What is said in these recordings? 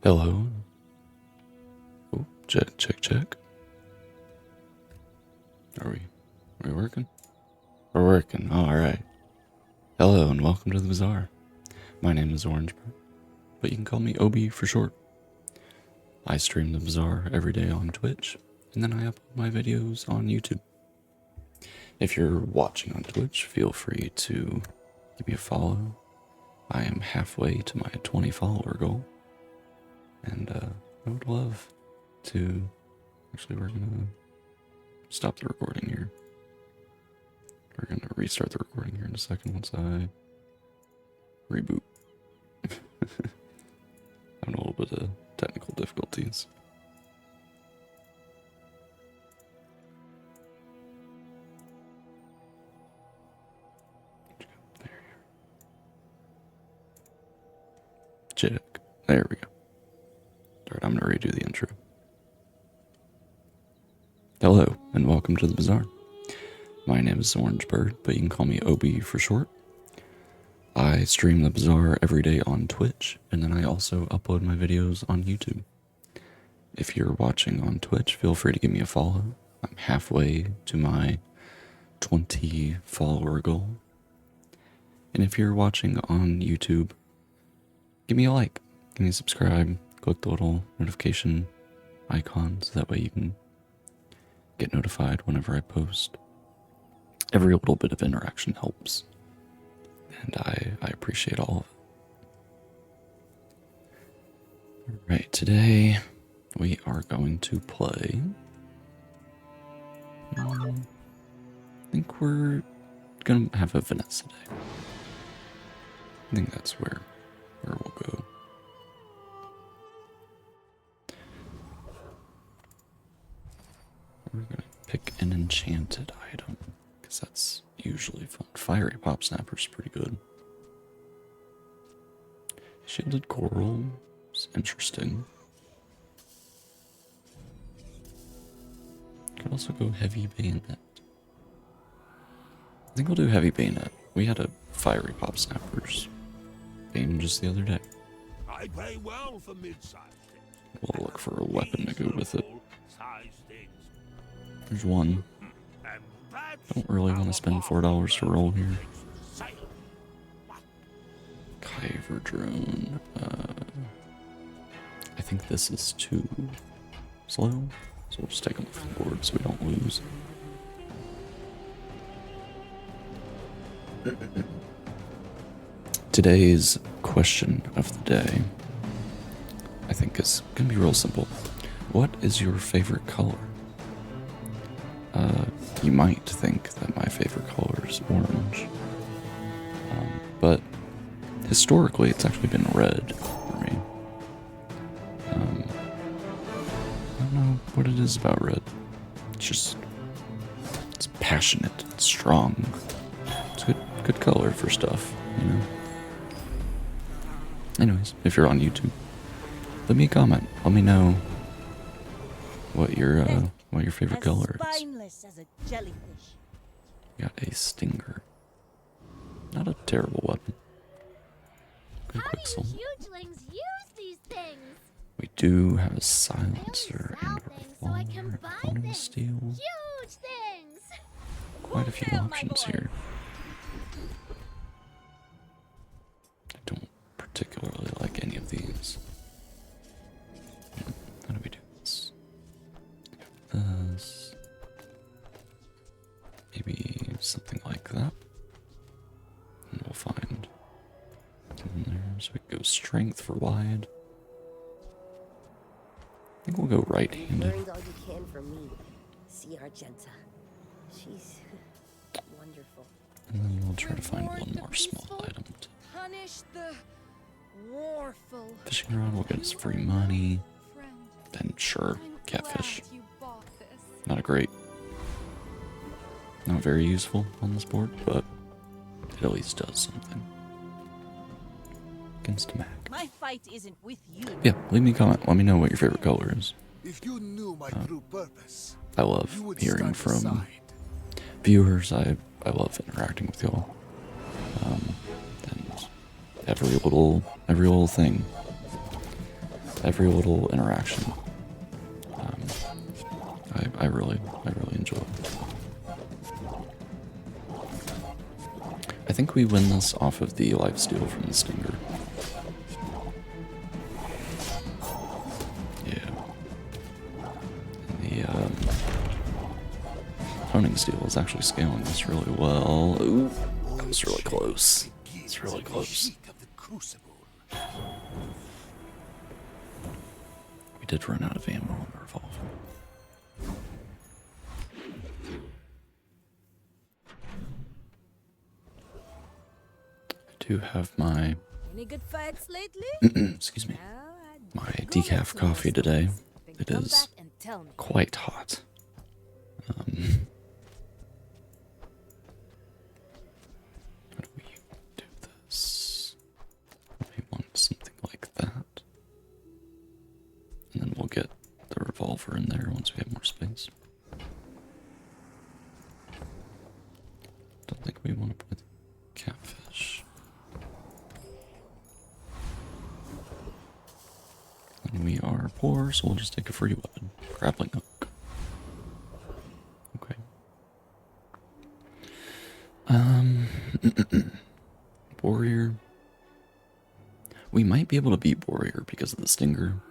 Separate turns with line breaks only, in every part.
Hello. Oh, check, check, check. Are we working? We're working. All right. Hello and welcome to the Bazaar. My name is Orangebird, but you can call me Obi for short. I stream the Bazaar every day on Twitch, and then I upload my videos on YouTube. If you're watching on Twitch, feel free to give me a follow. I am halfway to my 20 follower goal, and I would love to. Actually, we're gonna stop the recording here. We're gonna restart the recording here in a second once I reboot. Having a little bit of technical difficulties. There you go. Check. There we go. Alright, I'm gonna redo the intro. Hello, and welcome to the Bazaar. My name is Orangebird, but you can call me Obi for short. I stream the Bazaar every day on Twitch, and then I also upload my videos on YouTube. If you're watching on Twitch, feel free to give me a follow. I'm halfway to my 20 follower goal. And if you're watching on YouTube, give me a like, give me a subscribe, click the little notification icon so that way you can get notified whenever I post. Every little bit of interaction helps, and I appreciate all of it. Alright, today we are going to play. I think we're gonna have a Vanessa day. I think that's where we'll go. We're gonna pick an enchanted item, because that's usually fun. Fiery pop snapper's pretty good. Shielded coral is interesting. Could also go heavy bayonet. I think we'll do heavy bayonet. We had a fiery pop snappers game just the other day.
I pay well for mid-sized things.
We'll look for a weapon to go with it. There's one. Don't really want to spend $4 to roll here. Kyver drone. I think this is too slow, so we'll just take them off the board so we don't lose. Today's question of the day, I think, is gonna be real simple. What is your favorite color? You might think that my favorite color is orange, but historically it's actually been red for me. I don't know what it is about red. It's passionate, it's strong. It's good color for stuff, you know. Anyways, if you're on YouTube, leave me a comment. Let me know what your favorite color is.
As a jellyfish.
Got a stinger. Not a terrible weapon. Good
How
Quixel.
do you hugelings use these things?
We do have a silencer
I
and
only
a
sell things so I can
revolver,
buy
clone
things.
steel.
Huge things.
Quite a few
Fulfill, my
options
boy.
here. I don't particularly like any of these. How do we do this? This. Maybe something like that. And we'll find something there. So we can go strength for wide. I think we'll go right-handed.
Learned all you can from me. See Argenta. She's wonderful.
And then we'll try to find one more small item.
Punish the warful.
Fishing rod will get us free money.
Friend,
Then sure,
I'm
catfish.
glad you bought this.
Not very useful on this board, but it at least does something. Against a Mac.
My fight isn't with you.
Yeah, leave me a comment. Let me know what your favorite color is.
If you knew my true purpose,
I
you
love
would
hearing
stand
from
aside.
viewers. I love interacting with y'all. And every little thing every little interaction. I really enjoy. I think we win this off of the lifesteal from the Stinger. Yeah. And the honing steel is actually scaling this really well. Ooh, that was really close. It's really close. We did run out of ammo on the revolver. I do have my
Any good fights lately?
excuse me,
Well, I'd
my
go
decaf
get some
coffee today.
Then
It
come
is
back and tell me.
quite hot. How do we do this? We want something like that. And then we'll get the revolver in there once we have more space. Don't think we want to put catfish. And we are poor, so we'll just take a free weapon. Grappling hook. Okay. Warrior. We might be able to beat Warrior because of the Stinger.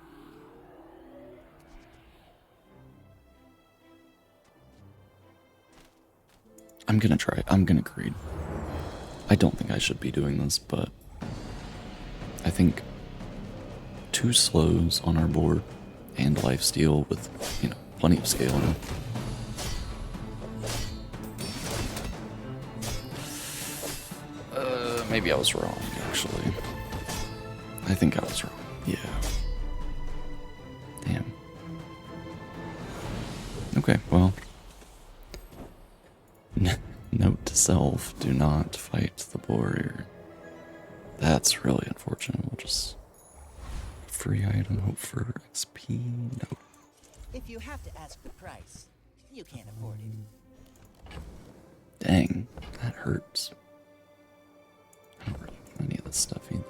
I'm gonna try. I'm gonna greed. I don't think I should be doing this, but I think 2 slows on our board and lifesteal with, you know, plenty of scaling. Maybe I was wrong, actually. I think I was wrong. Yeah. Damn. Okay, well. Note to self, do not fight the warrior. That's really unfortunate. We'll just free item, hope for XP. No.
If you have to ask the price, you can't afford it.
Dang, that hurts. I don't really want any of this stuff either.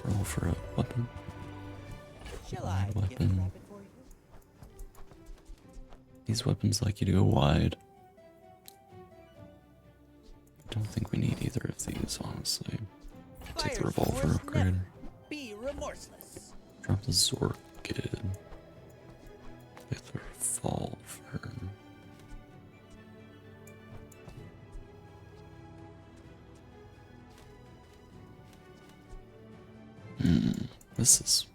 Roll for a weapon.
Shall I give it
Weapon.
rapid for you?
These weapons like you to go wide. I don't think we need either of these, honestly. Take the
Fire's
revolver
worse
upgrade.
never. Be remorseless.
Drop the Zorkid. Get the revolver. This is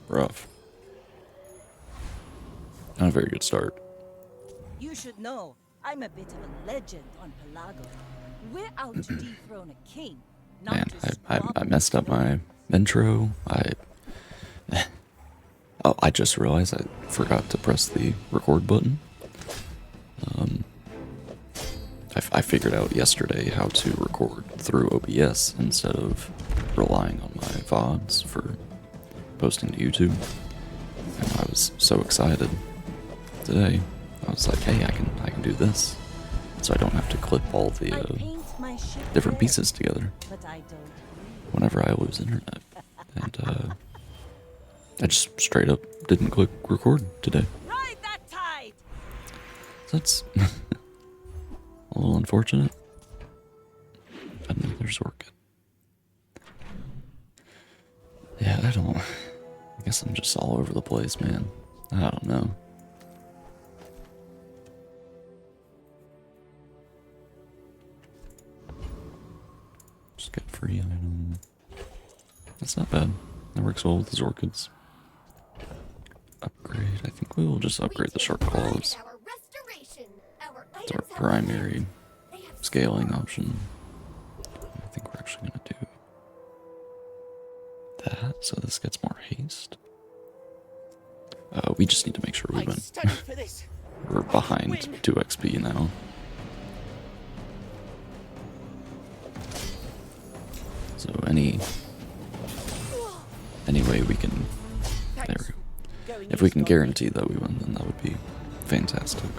rough. Not a very good start.
You should know, I'm a bit of a legend on Pelago. We're out to dethrone a king, not
Man,
to
I
squabble
messed up
with
my intro. Oh, I just realized I forgot to press the record button. I figured out yesterday how to record through OBS instead of relying on my VODs for posting to YouTube. And I was so excited today. I was like, hey, I can do this. So I don't have to clip all the
I paint my ship
different
red,
pieces together
but I don't.
whenever I lose internet. And I just straight up didn't click record today.
Ride that tide!
That's a little unfortunate. Another Zorkid. Yeah, I guess I'm just all over the place, man. I don't know. Just get free item. That's not bad. That works well with the Zorkids. Upgrade. I think we will just upgrade the Shark Claws. It's our primary scaling option. I think we're actually going to do that, so this gets more haste. We just need to make sure we win.
Studied for this.
We're behind 2 XP now. So any way we can, there we go. If we can guarantee that we win, then that would be fantastic.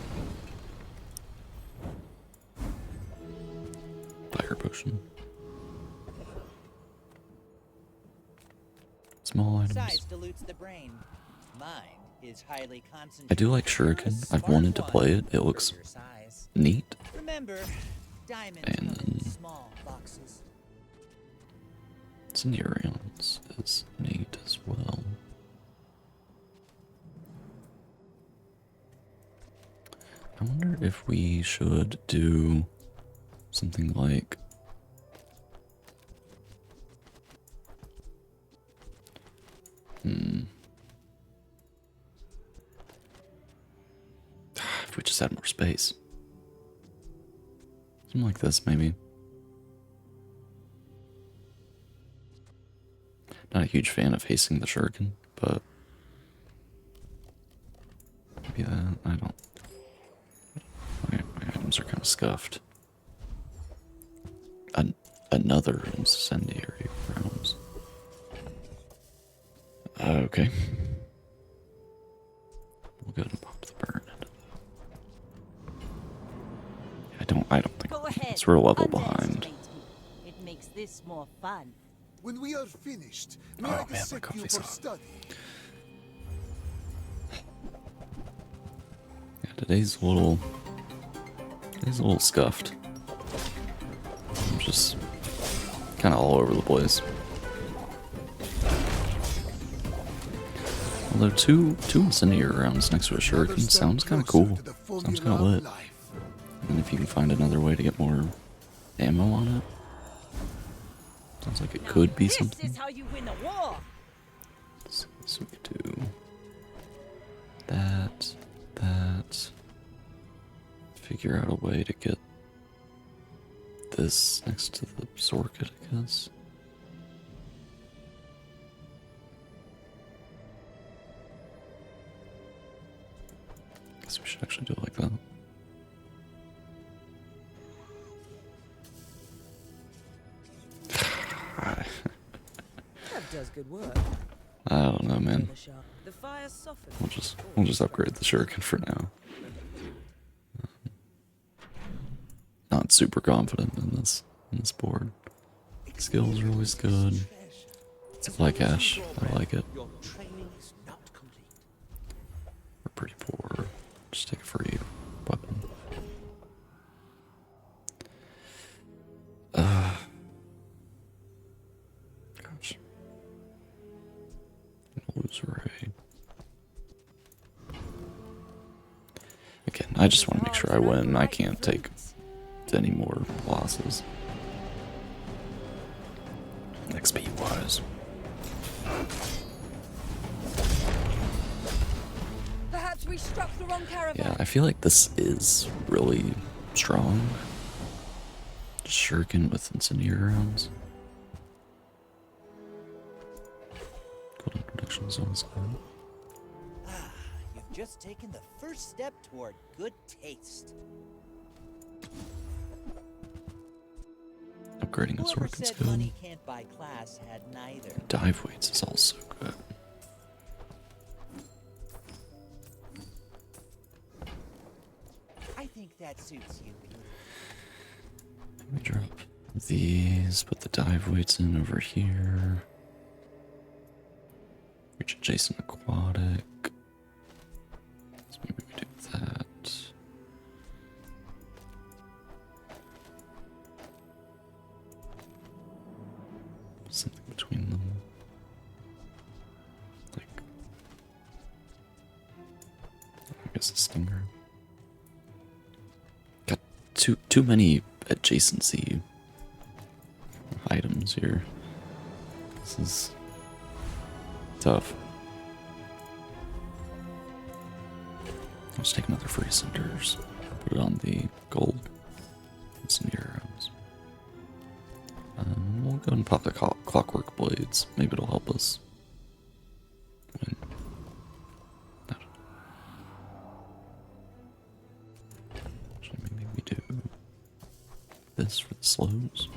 Fire potion. small
Size
items.
dilutes the brain. Mind is highly concentrated.
I do like
A
Shuriken. I've
smart
wanted to
one
play it. It
for
looks
your size.
neat.
Remember, diamonds
And
come in
then-
small boxes.
Scenarios is neat as well. I wonder if we should do something like if we just had more space. Something like this, maybe. Not a huge fan of hasting the shuriken, but maybe that. I don't. My items are kind of scuffed. Another incendiary rounds. Okay. We'll go and pop the burn into that. I don't think
Go ahead.
it's we're a level
underestimate
behind.
me. It makes this more fun.
When we are finished, may
Oh,
I
man, my
dissect you
coffee's
for
hot.
study?
Yeah, today's a little scuffed. I'm just kind of all over the place. Although two incendiary rounds next to a
Another
shuriken
step
sounds kind of
closer
cool.
to the
Sounds
formula
kind of
of
lit.
life.
And if you can find another way to get more ammo on it, sounds like it
Now
could be
this
something.
is how you win a war.
So we could do that. Figure out a way to get this next to the Sorkit, I guess. Guess we should actually do it like that.
That does good work.
I don't know, man.
The fire softened.
We'll just upgrade the shuriken for now. Not super confident in this board. Skills are always good. It's like Ash. I like it.
Your training is not complete.
We're pretty poor. Just take a free weapon. Gosh. Lose Ray. Again, I just want to make sure I win. I can't take any more losses. XP wise.
Perhaps we struck the wrong caravan.
Yeah, I feel like this is really strong. Shuriken with incendiary rounds. Golden prediction is always good.
Ah, you've just taken the first step toward good taste.
Upgrading a
Whoever
Sorkin's
said
good.
money can't buy class had neither.
Dive weights is also good.
I think that suits you.
Let me drop these, put the dive weights in over here. Reach adjacent aquatic. So maybe we do that. Something between them. Like, I guess a stinger. Got too many adjacency items here. This is tough. Let's take another free cinders. Put it on the gold. And some arrows. We'll go and pop the clockwork blades. Maybe it'll help us win. I don't know. Actually, maybe we do this for the slows.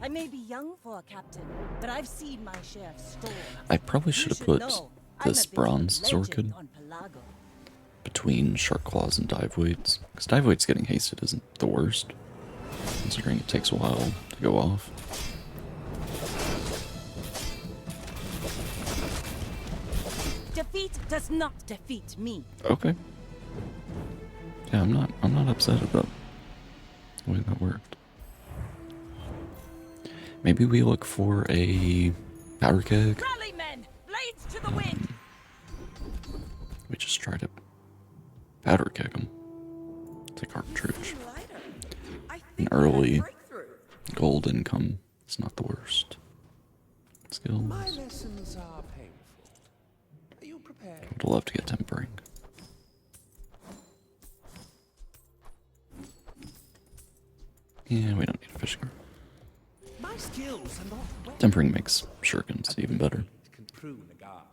I may be young for a captain, but I've seen my share of storms.
I probably
You
should have
should
put
know, I'm
this
a bit of a
bronze
legend
Sorkin
on Pelago.
between shark claws and dive weights. Because dive weights getting hasted isn't the worst, considering it takes a while to go off.
Defeat does not defeat me.
Okay. Yeah, I'm not upset about the way that worked. Maybe we look for a powder keg.
Rally, men! Blades to the wind!
We just try to powder keg them. Take our truth. An early gold income is not the worst. Skills.
My lessons are painful. Are you prepared?
Would love to get tempering. Yeah, we don't need a fishing rod.
My skills are not well.
Tempering makes shurikens even better.
Can prune a garden.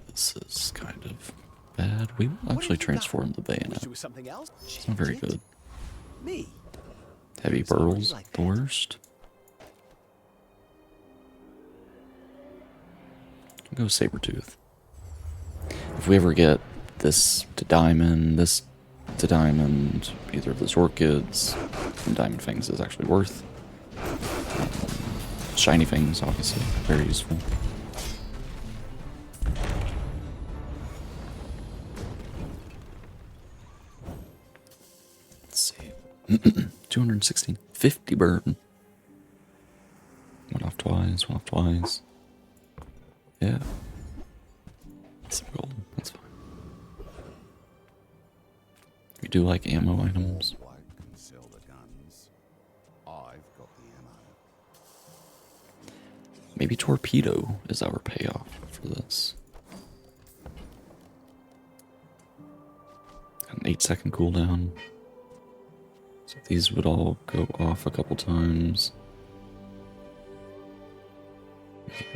This is kind of bad. We will actually transform the bayonet.
Do something else?
It's not very good.
Me.
Heavy pearls, the worst. I'll go Sabertooth. If we ever get this to diamond, either of those orchids, and diamond fangs is actually worth. Shiny fangs, obviously, very useful. Let's see. 216. 50 burn. Went off twice. Yeah. Some gold. That's fine. We do like ammo items.
White can sell the guns. I've got the ammo.
Maybe torpedo is our payoff for this. Got an 8-second cooldown. So these would all go off a couple times.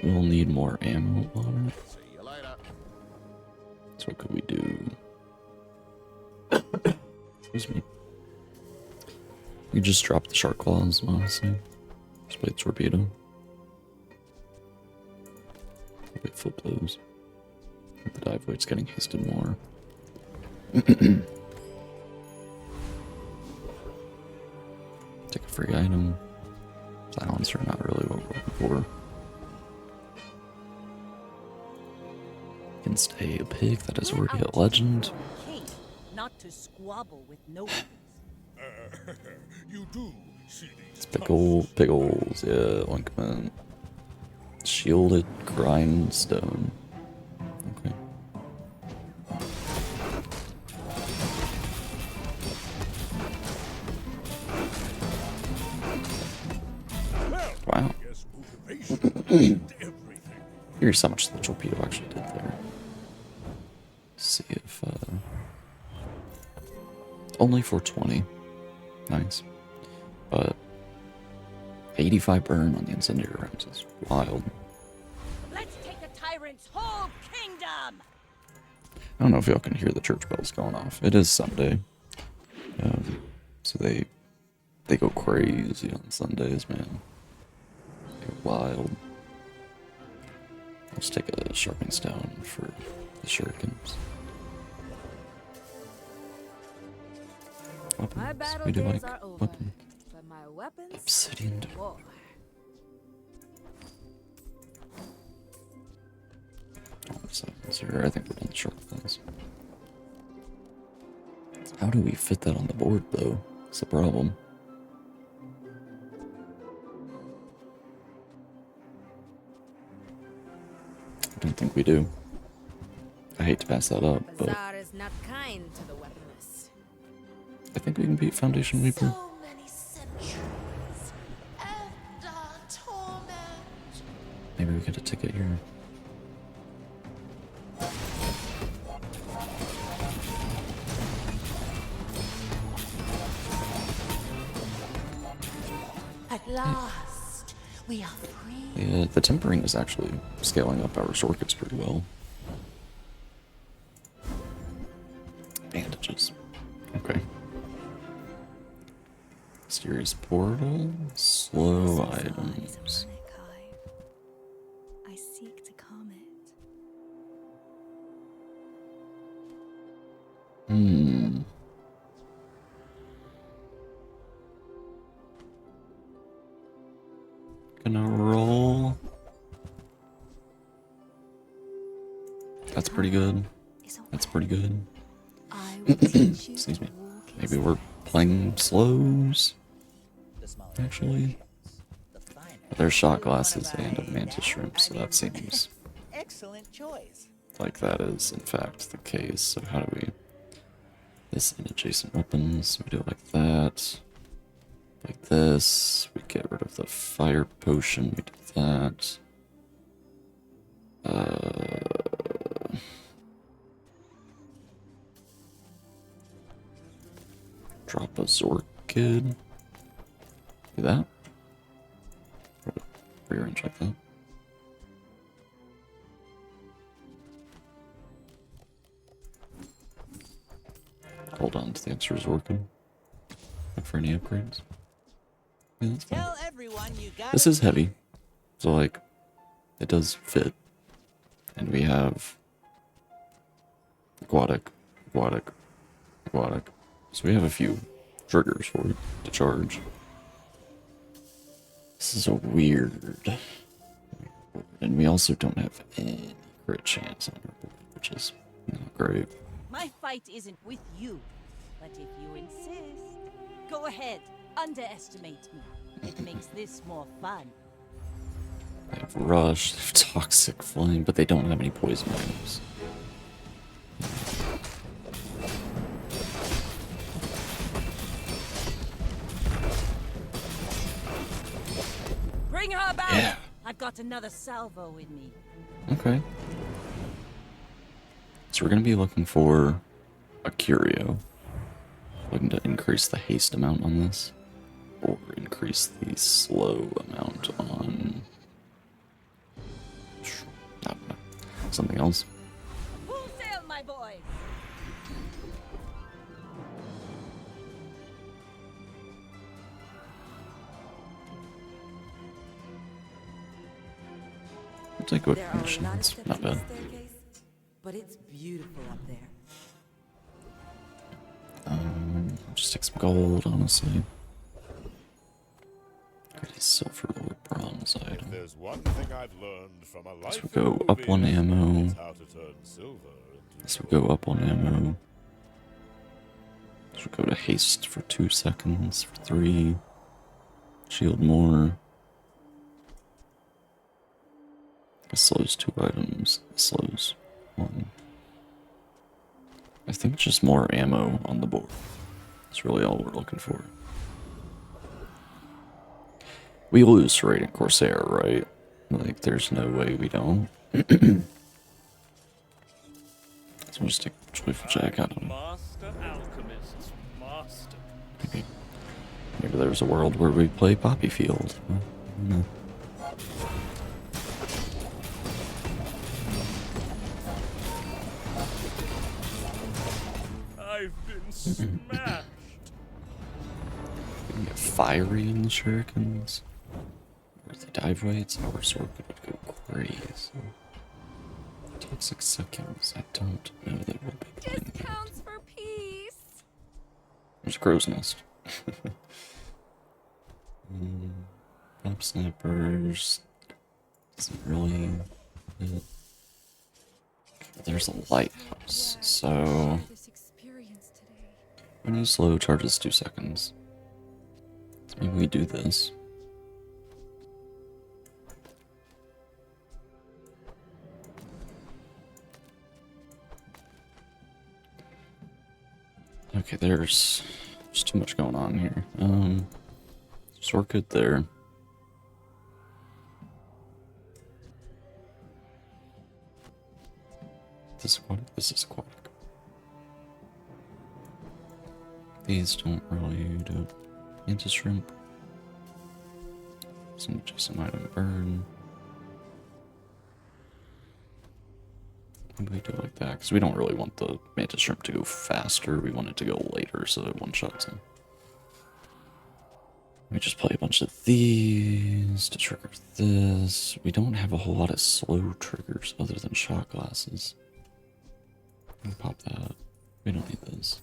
We'll need more ammo on it.
See you later.
So what could we do? Excuse me. We just drop the shark claws, honestly. Just play the torpedo. We flip those. The dive weight's getting hasted more. Take a free item. Silencer, not really what we're looking for. Can stay a pig that is already a legend.
King, not to squabble with nobles.
You do see these.
It's pickles, yeah, ointment. Shielded grindstone. Okay. Wow.
Yes, motivation and everything.
Here's how much the torpedo actually did there. See if, only 420. Nice. But 85 burn on the incendiary rounds is wild.
Let's take the tyrant's whole kingdom!
I don't know if y'all can hear the church bells going off. It is Sunday. So they go crazy on Sundays, man. They're wild. Let's take a sharpening stone for the shurikens.
My
Weapons.
battle
We do
days
like
are over,
weapons.
but my weapons
Obsidian.
war.
Here, I think we're done the shark things. How do we fit that on the board, though? That's the problem. I don't think we do. I hate to pass that up, but
Bazaar is not kind to the weaponless.
I think we can beat Foundation Weeper.
So many centuries and torment.
Maybe we get a ticket here.
At last, we are free.
Yeah, the tempering is actually scaling up our shortcuts pretty well. Bandages. Okay. Mysterious portal. Slow items.
I seek to calm it.
Hmm. Gonna roll pretty good.
is a
That's pretty good.
I will teach you
Excuse me.
to walk
Maybe
in
we're playing slows,
The smaller
actually.
the finer.
There's shot
You wanna
glasses and a
buy
mantis
that?
shrimp,
I
so
mean,
that seems
excellent choice.
like that is, in fact, the case. So how do we... This and adjacent weapons, we do it like that. Like this. We get rid of the fire potion, we do that. Drop a Zorkid. Do that. Rearrange like that. Hold on to the extra Zorkid. Look for any upgrades. Yeah, that's fine.
Tell everyone you got
This is heavy. So, like, it does fit. And we have aquatic, aquatic, aquatic. So we have a few triggers for it to charge. This is a weird. And we also don't have any crit chance on our board, which is not great.
My fight isn't with you, but if you insist, go ahead, underestimate me. It makes this more fun.
They have Rush, they have Toxic Flame, but they don't have any poison moves.
Bring her back!
Yeah.
I've got another salvo in me.
Okay. So we're going to be looking for a Curio. Looking to increase the haste amount on this. Or increase the slow amount on... I don't know. Something else.
Full sail, my boy!
We'll take quick
There are a lot of
missions.
steps
Not
in the
bad.
staircase, but it's beautiful up there.
Just take some gold, honestly. Get a silver or bronze item.
There's one thing I've learned from a life
This will go up one ammo.
it's how to turn silver into
This will go up on ammo. This will go to haste for 2 seconds, for 3. Shield more. It slows 2 items. It slows 1. I think just more ammo on the board. That's really all we're looking for. We lose to Raiding Corsair, right? Like, there's no way we don't. So we'll just take Joyful Jack. I don't know.
Master alchemist, master.
Maybe there's a world where we play Poppy Field. Well, I don't know.
I've been smashed.
We can get fiery in the shurikens. Or the dive weights. Our sword would go crazy. Toxic seconds. I don't know that we'll be playing that.
Discounts for peace.
There's a crow's nest. Pop snipers. Doesn't really fit. There's a lighthouse, so
This experience today.
when you slow charges 2 seconds. So maybe we do this. Okay, there's too much going on here. Sorkut there. This is aquatic. This is aquatic. These don't really do mantis shrimp. Some adjacent item burn. Maybe we do it like that because we don't really want the mantis shrimp to go faster. We want it to go later so that it one shots him. We just play a bunch of these to trigger this. We don't have a whole lot of slow triggers other than shot glasses. We can pop that. We don't need this.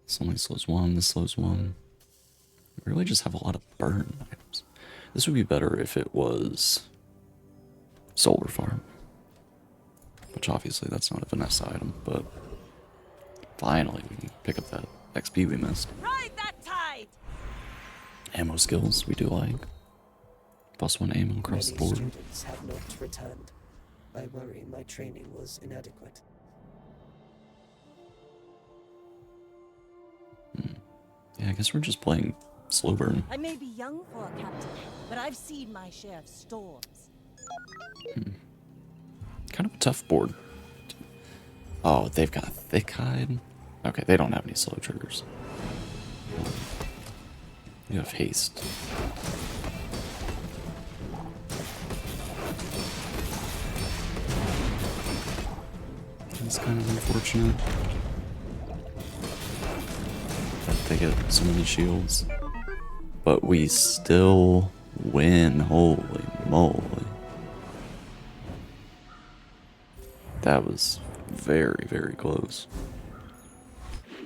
This only slows 1, this slows 1. We really just have a lot of burn items. This would be better if it was solar farm. Which obviously that's not a Vanessa item, but finally we can pick up that XP we missed.
Ride that tide!
Ammo skills, we do like. +1 aim across the
Many
board.
students have not returned. I worry my training was inadequate.
Yeah, I guess we're just playing slow burn.
I may be young for a captain, but I've seen my share of storms.
Kind of a tough board. Oh, they've got a thick hide. Okay, they don't have any slow triggers. You have haste. That's kind of unfortunate. That they get so many shields. But we still win. Holy moly. That was very, very close.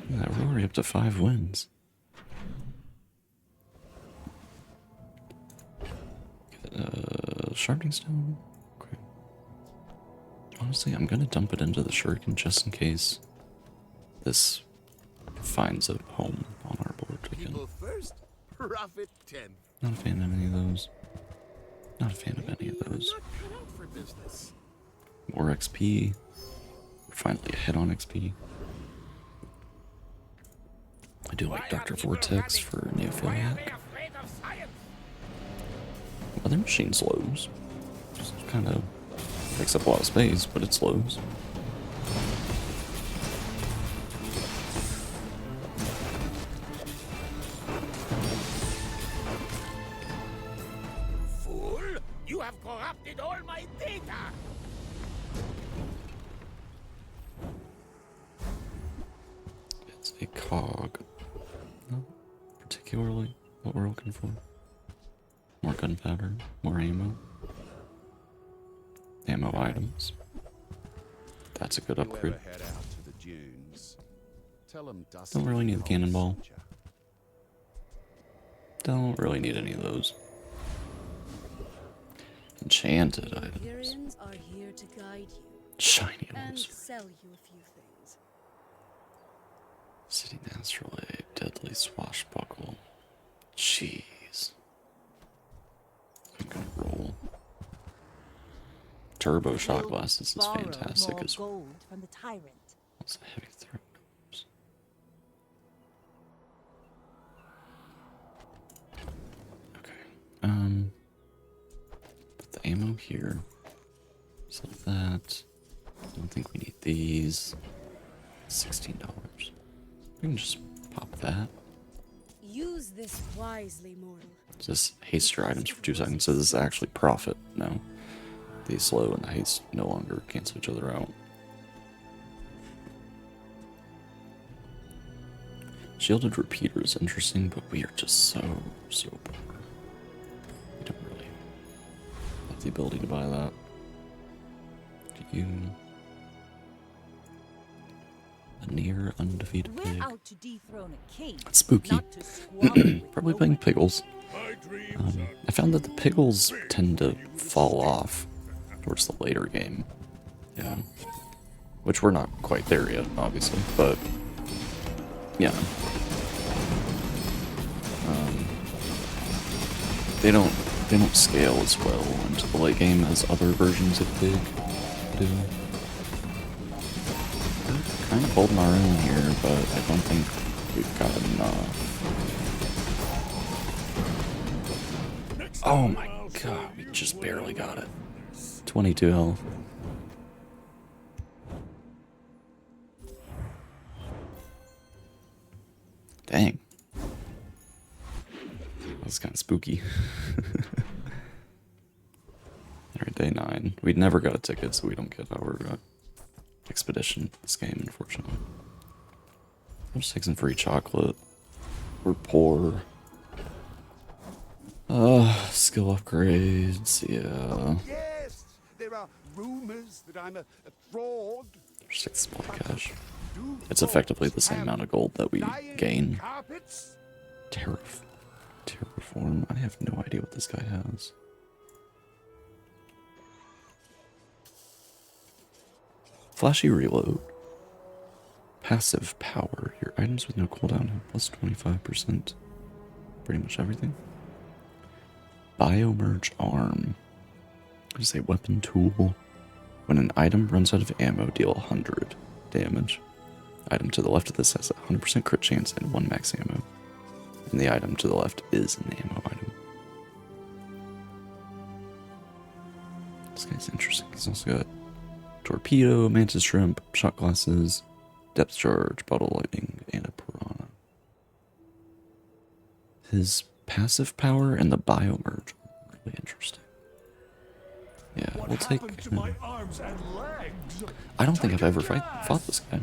Yeah, we're already up to 5 wins. Sharpening stone? Okay. Honestly, I'm gonna dump it into the shuriken just in case this finds a home on our board again.
People first, profit 10.
Not a fan of any of those. Not a fan of any of those.
Not cut out for business.
More XP. We're finally ahead on XP. I do like Dr. Vortex for Neophiliac. Weather machine slows. Just kind of takes up a lot of space, but it slows.
Fool, you have corrupted all my data.
It's a cog. Not particularly what we're looking for. More gunpowder, more ammo. Ammo items. That's a good upgrade.
Whoever head out to the dunes, tell 'em Dusty
Don't really need the
holds
cannonball.
sent ya.
Don't really need any of those. Enchanted items.
Empyreans are here to guide you
Shiny
and
orbs.
sell you a few things.
City Astrolabe, Deadly Swashbuckle. Jeez. I'm gonna roll. Turbo shot
We'll
glasses is
borrow
fantastic
more
as well.
gold from the tyrant.
Also heavy throat. Oops. Okay. Put the ammo here. Sell that. Don't think we need these. $16. We can just pop that.
Use this wisely, mortal.
Just haste your items for 2 seconds, so this is actually profit now. The slow and the haste no longer cancel each other out. Shielded repeater is interesting, but we are just so poor. We don't really have the ability to buy that. Do you? A near undefeated
We're
pig.
out to dethrone a king.
That's spooky.
Not to squabble with
Probably
no
playing
one.
Piggles.
My dreams are
I found that the Piggles tend to fall off towards the later game. Yeah. Which we're not quite there yet, obviously, but yeah. They don't scale as well into the late game as other versions of Pig do. We're kind of holding our own here, but I don't think we've got enough. Oh my god, we just barely got it. 22 health. Dang. That was kind of spooky. Alright, day 9. We'd never got a ticket, so we don't get our expedition this game, unfortunately. I'll just take some free chocolate. We're poor. Skill upgrades, yeah.
yes. There are rumors that I'm a fraud.
There's 6 supply cash.
Do
It's effectively the same amount of gold that we
flying
gain.
carpets?
Terraform. I have no idea what this guy has. Flashy reload. Passive power. Your items with no cooldown have plus 25%. Pretty much everything. Biomerge arm. Is a weapon tool. When an item runs out of ammo, deal 100 damage. Item to the left of this has a 100% crit chance and 1 max ammo. And the item to the left is an ammo item. This guy's interesting. He's also got torpedo, mantis shrimp, shot glasses, depth charge, bottle lightning, and a piranha. His passive power and the biomerge are really interesting. Yeah,
What
we'll take.
happened to my arms and legs?
I don't think I've ever
Take
fought this guy.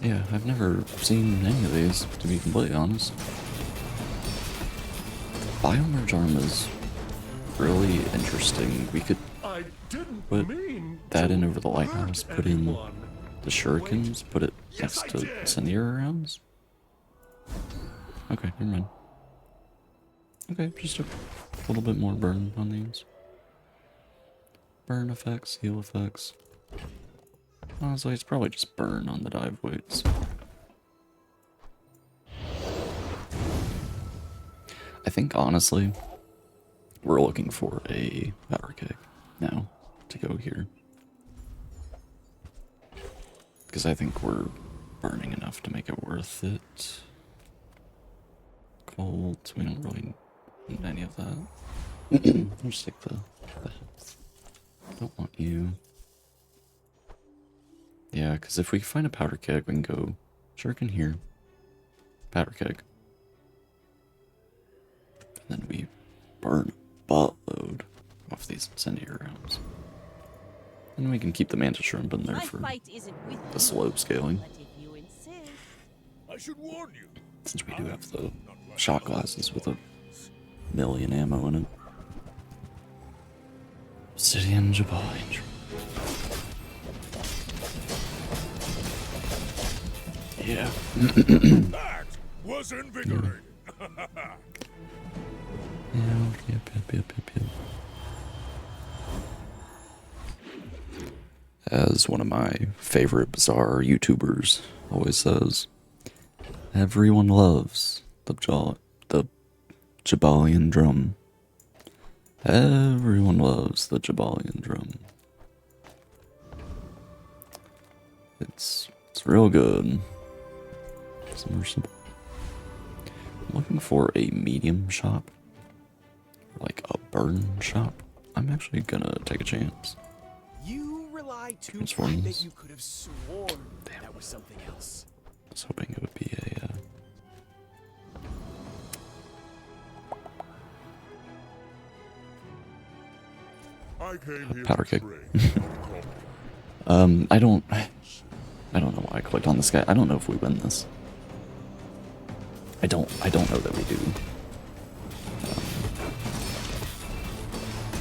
Yeah, I've never seen any of these, to be completely honest. Biomerge arm is really interesting. We could
I didn't
put
mean
that
to
in over the
hurt
lighthouse, put in
anyone.
the shurikens, put it
Yes,
next
I
to
did.
incendiary rounds. Okay, never mind. Okay, just a little bit more burn on these. Burn effects, heal effects. Honestly, it's probably just burn on the dive weights. I think, honestly, we're looking for a powder keg now to go here. Because I think we're burning enough to make it worth it. Cold, we don't really need any of that. I'll just take the health. Don't want you. Yeah, because if we find a powder keg, we can go shuriken here. Powder keg. And then we burn a buttload off these incendiary rounds. And we can keep the mantis shrimp in there
My
for
fight isn't with
the
you,
slow scaling.
but if you insist.
I should warn you.
Since we do have the shot glasses with a million ammo in it. Obsidian Jabalian. Yeah.
That was invigorating.
Yep. As one of my favorite Bazaar YouTubers always says, everyone loves the Jabalian drum. Everyone loves the Jabalian drum. It's real good. Submersible. I'm looking for a medium shop. Like a burn shop. I'm actually gonna take a chance.
You rely too hard
Transformers.
that you could have sworn
Damn.
that was something else.
I was hoping it would be a
I came here
powder
to
keg.
trade.
I don't know why I clicked on this guy. I don't know if we win this. I don't know that we do.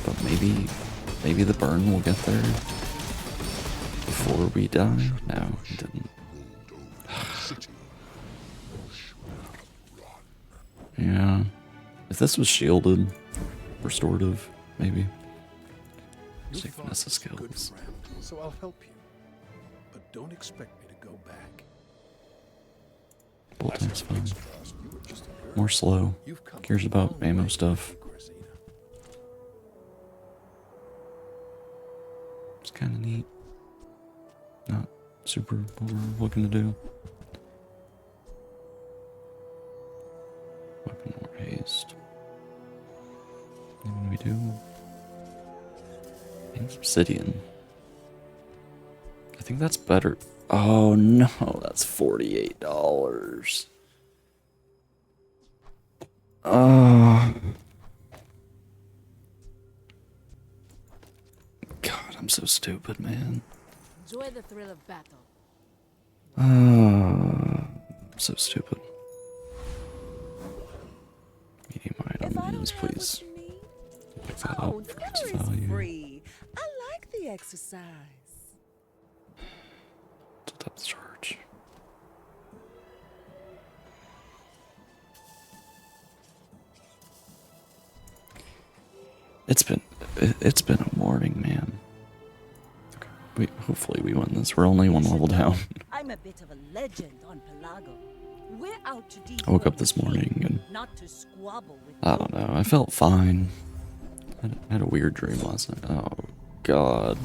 But maybe the burn will get there before we die. No, it didn't. Yeah. If this was shielded, restorative, maybe.
You
Take
thought
Vanessa
us a good
skills.
friend, so I'll help you. But don't expect me to go back.
Bolt time's fine.
You were just a girl.
More slow.
You've come
Cares
a
about
long
ammo
way,
stuff.
Grisina.
It's kind of neat. Not super what we're looking to do. Weapon more haste. What do we do? And obsidian. I think that's better. Oh no, that's $48. Oh. God, I'm so stupid, man.
Enjoy the thrill of battle.
I'm so stupid. Medium
If I don't
items,
have what
please.
you need,
Pick that
oh,
up for
dinner
its
is
value.
free. I like the exercise.
It's a depth charge. It's been a morning, man. Hopefully we win this. We're only one level down.
I'm a bit of a legend on Pelago. We're out to
I woke up this morning and
not to squabble with
I don't know. I felt fine. I had a weird dream last night. Oh god.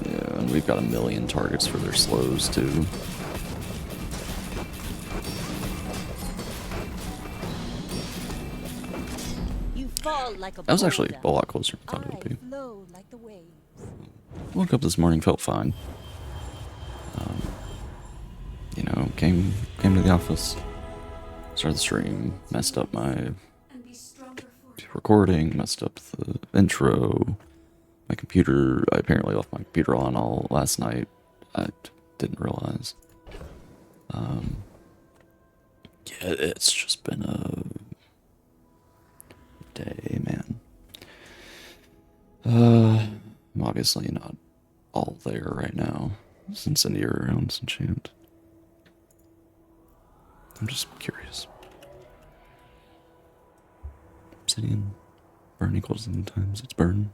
Yeah, and we've got 1,000,000 targets for their slows too.
You fall like a
That was actually
boulder.
a lot closer than I thought it would be.
Flow like the waves.
Woke up this morning, felt fine. You know, came to the office, started the stream, messed up my
And be stronger for it.
recording, messed up the intro. My computer, I apparently left my computer on all last night. I didn't realize. Yeah, it's just been a day, man. I'm obviously not all there right now, since you're around some chant. I'm just curious. Obsidian burn equals in times its burn.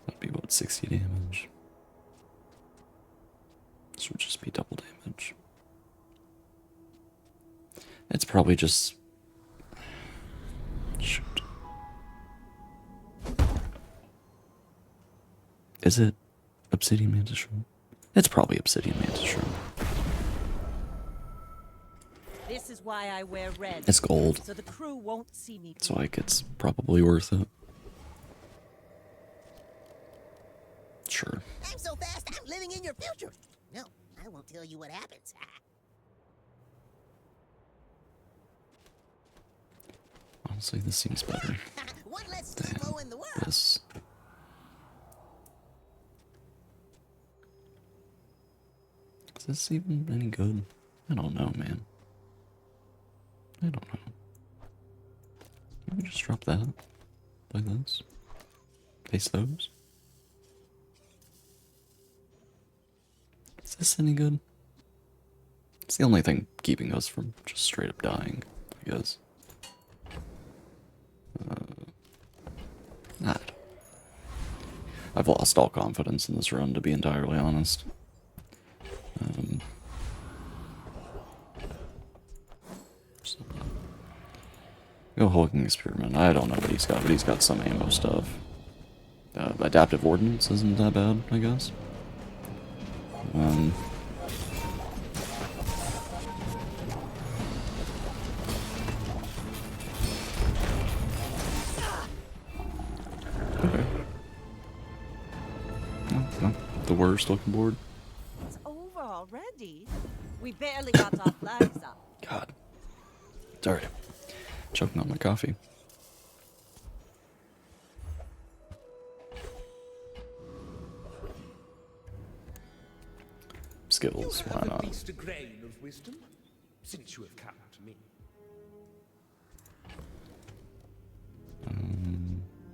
That'd be what, 60 damage? This would just be double damage. It's probably just... Shoot. Is it Obsidian Mantis Shroom? It's probably Obsidian Mantis Shroom.
This is why I wear red.
It's gold.
So the crew won't see me.
So like it's probably worth it. Sure.
I'm so fast, I'm living in your future. No, I won't tell you what happens.
Honestly, this seems better.
One less
Damn.
slow in the world.
This. Is this even any good? I don't know, man. I don't know. Can we just drop that? Like this? Face those? Is this any good? It's the only thing keeping us from just straight up dying, I guess. I've lost all confidence in this run, to be entirely honest. Go hulking experiment. I don't know what he's got, but he's got some ammo stuff. Adaptive ordnance isn't that bad, I guess. Okay. Not the worst looking board.
It's over already. We barely got our flags up.
God. Sorry. Choking on my coffee. Skills, why
At
not?
least a grain of wisdom, since you have come to me.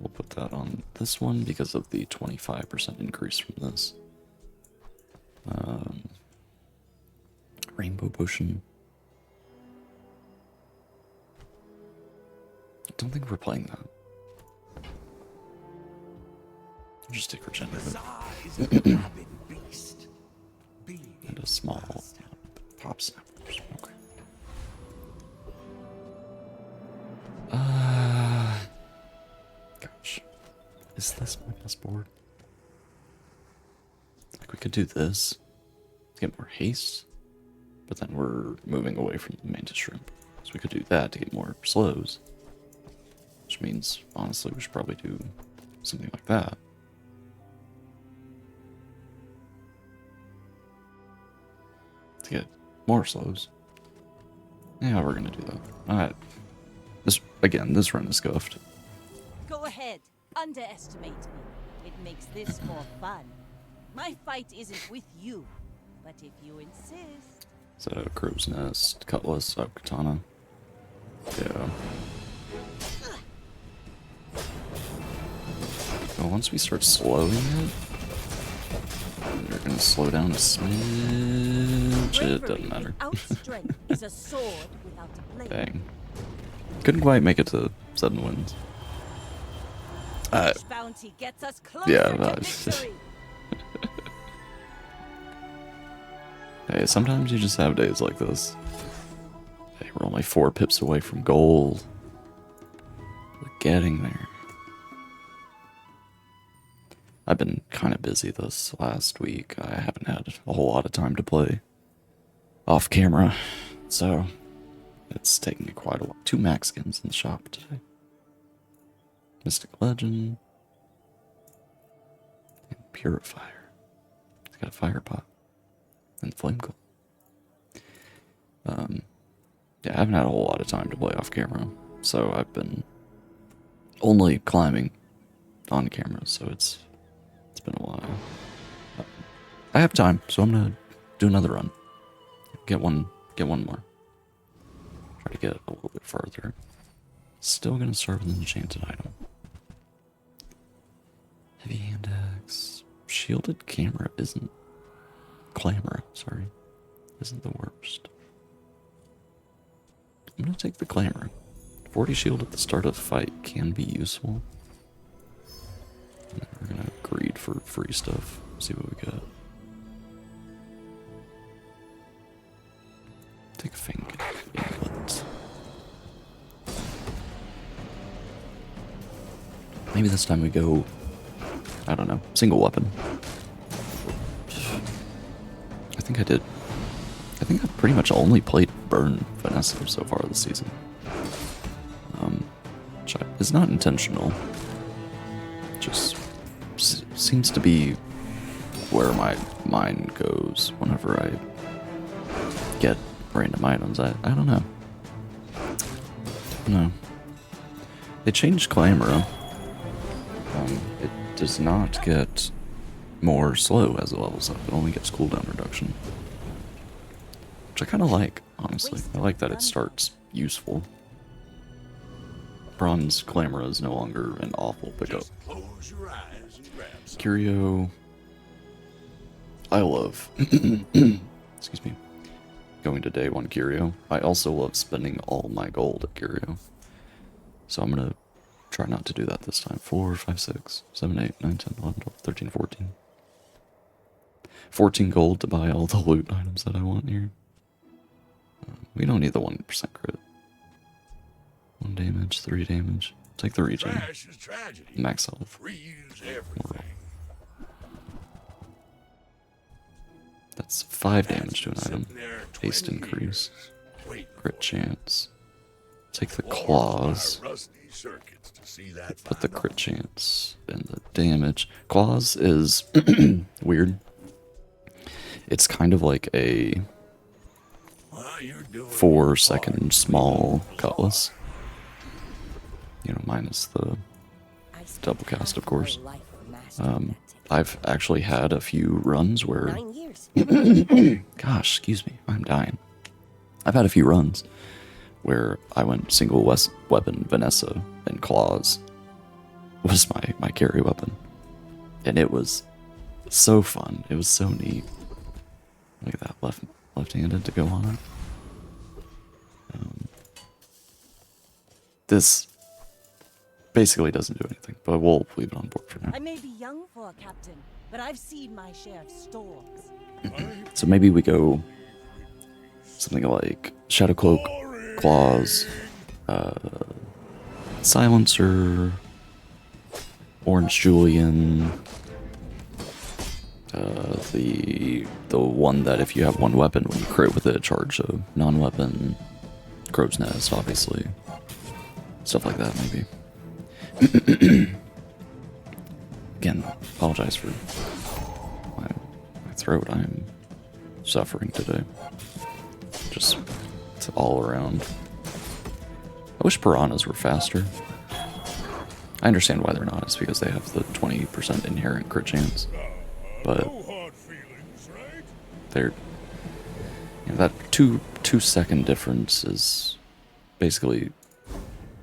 We'll put that on this one because of the 25% increase from this. Rainbow Potion. I don't think we're playing that. I'll just take regenerative.
Bazaar is a rabid beast. Being
And a small pop snappers. Okay. Gosh. Is this my best board? Like we could do this. Get more haste. But then we're moving away from the Mantis Shroom. So we could do that to get more slows. Which means, honestly, we should probably do something like that. To get more slows. Yeah, we're gonna do that. Alright. This run is scuffed.
Go ahead. Underestimate me. It makes this more fun. My fight isn't with you, but if you insist.
Is that a crow's nest? Cutlass? Oh, katana. Yeah. Well, once we start slowing it, we're gonna slow down a smidge. It doesn't matter.
Without strength is a sword without a blade.
Dang. Couldn't quite make it to 7 wins.
Each bounty gets us closer
yeah,
to
that's
victory.
Hey, sometimes you just have days like this. Hey, we're only 4 pips away from gold. We're getting there. I've been kind of busy this last week. I haven't had a whole lot of time to play off camera, so it's taking me quite a while. 2 max skins in the shop today. Mystic Legend. And Purifier. It's got a fire pot. And Flame Gold. Yeah, I haven't had a whole lot of time to play off camera, so I've been only climbing on camera, so it's been a while. I have time, so I'm gonna do another run. Get one more. Try to get a little bit further. Still gonna start with an enchanted item. Heavy hand axe. Shielded camera isn't isn't the worst. I'm gonna take the clamor. 40 shield at the start of the fight can be useful. We're gonna greed for free stuff. See what we got. Take a ingot. Maybe this time we go, I don't know, single weapon. I think I've pretty much only played Burn Vanessa so far this season. Which is not intentional. Just seems to be where my mind goes whenever I get random items. I don't know. No. They changed Clamor. It does not get more slow as it levels up. It only gets cooldown reduction. Which I kind of like, honestly. I like that it starts useful. Bronze Clamor is no longer an awful pickup. Curio. I love, excuse me, going to day 1 Curio. I also love spending all my gold at Curio. So I'm going to try not to do that this time. 4, 5, 6, 7, 8, 9, 10, 11, 12, 13, 14. 14 gold to buy all the loot items that I want here. We don't need the 1% crit. 1 damage, 3 damage. Take the regen. Max health. That's 5 damage to an item. Haste increase. Crit chance. Take the claws. Put the crit chance and the damage. Claws is weird. It's kind of like a 4-second small cutlass. You know, minus the double cast, of course. I've actually had a few runs where... Gosh, excuse me, I'm dying. I've had a few runs where I went single weapon Vanessa and claws was my carry weapon. And it was so fun. It was so neat. Look at that, left-handed to go on it. This basically doesn't do anything, but we'll leave it on board for now.
I may be young for a captain, but I've seen my share of storms.
So maybe we go something like Shadow Cloak, Claws, Silencer, Orange Julian, the one that if you have 1 weapon, when you crit with it, charge a non-weapon, Crow's Nest, obviously. Stuff like that, maybe. Again, apologize for my throat. I am suffering today. Just, it's all around. I wish piranhas were faster. I understand why they're not. It's because they have the 20% inherent crit chance. But they're... You know, that 2-second difference is basically...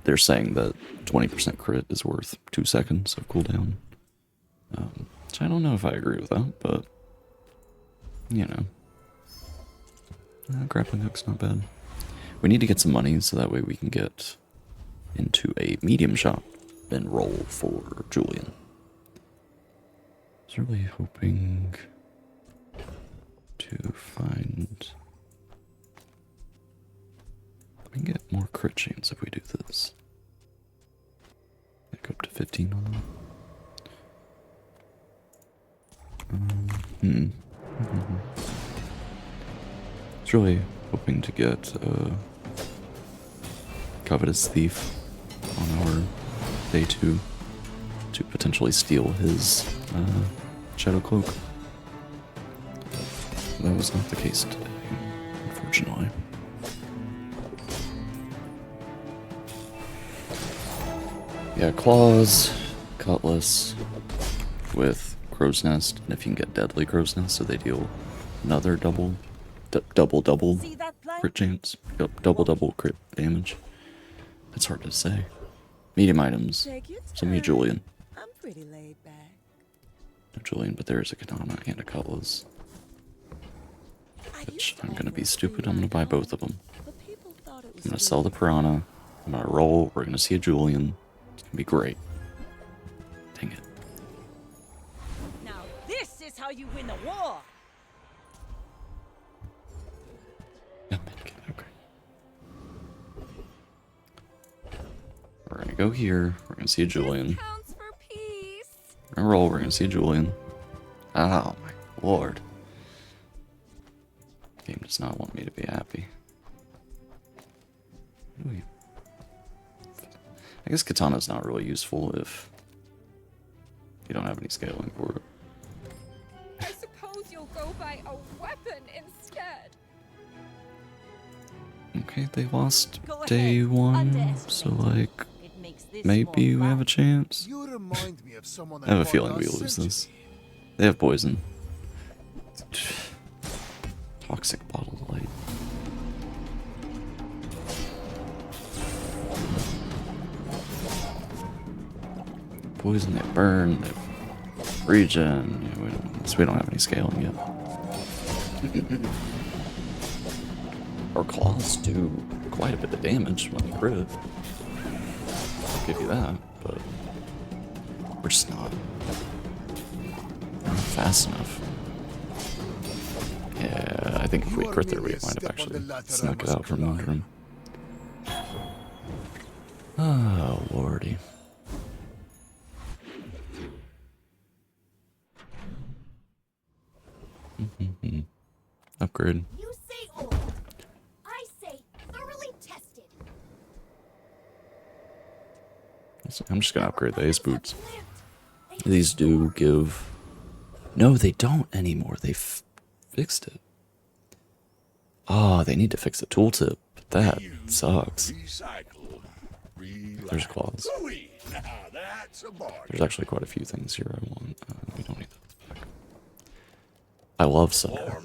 They're saying that 20% crit is worth 2 seconds of cooldown. Which I don't know if I agree with that, but... You know. Grappling hook's not bad. We need to get some money so that way we can get into a medium shop. and roll for Julian. I was really hoping to find... We can get more crit chance if we do this. Go up to 15 on them. I was really hoping to get Covetous Thief on our day 2 to potentially steal his Shadow Cloak. That was not the case today, unfortunately. Yeah, Claws, Cutlass with Crow's Nest, and if you can get Deadly Crow's Nest, so they deal another double crit chance. Yep, double crit damage. That's hard to say. Medium items. Send me a Julian.
I'm pretty laid back.
No Julian, but there's a katana and a cutlass. Which I'm gonna be stupid. I'm gonna buy both of them. I'm gonna sell the piranha. I'm gonna roll. We're gonna see a Julian. It's gonna be great. Dang it.
Now this is how you win a war.
Yeah, okay. We're gonna go here. We're gonna see a Julian.
Counts for peace.
We're gonna roll. We're gonna see a Julian. Oh my lord. The game does not want me to be happy. I guess katana's not really useful if you don't have any scaling for it.
I suppose you'll go buy a weapon instead.
Okay, they lost day 1, so like maybe we have a chance.
You remind me of someone
I have a feeling we lose this. They have poison. Toxic bottle of light. Poison, they burn, they regen. Yeah, we don't have any scaling yet. Our claws do quite a bit of damage when they crit. I'll give you that, but we're just not fast enough. Yeah, I think if we crit there, we might have actually snuck it out from under him. Oh, lordy. Upgrade.
You say old. I say thoroughly tested.
I'm just gonna upgrade the ace boots. These do give... No, they don't anymore. They fixed it. Oh, they need to fix the tooltip. That sucks. There's claws. There's actually quite a few things here I want. We don't need that back. I love Sunder.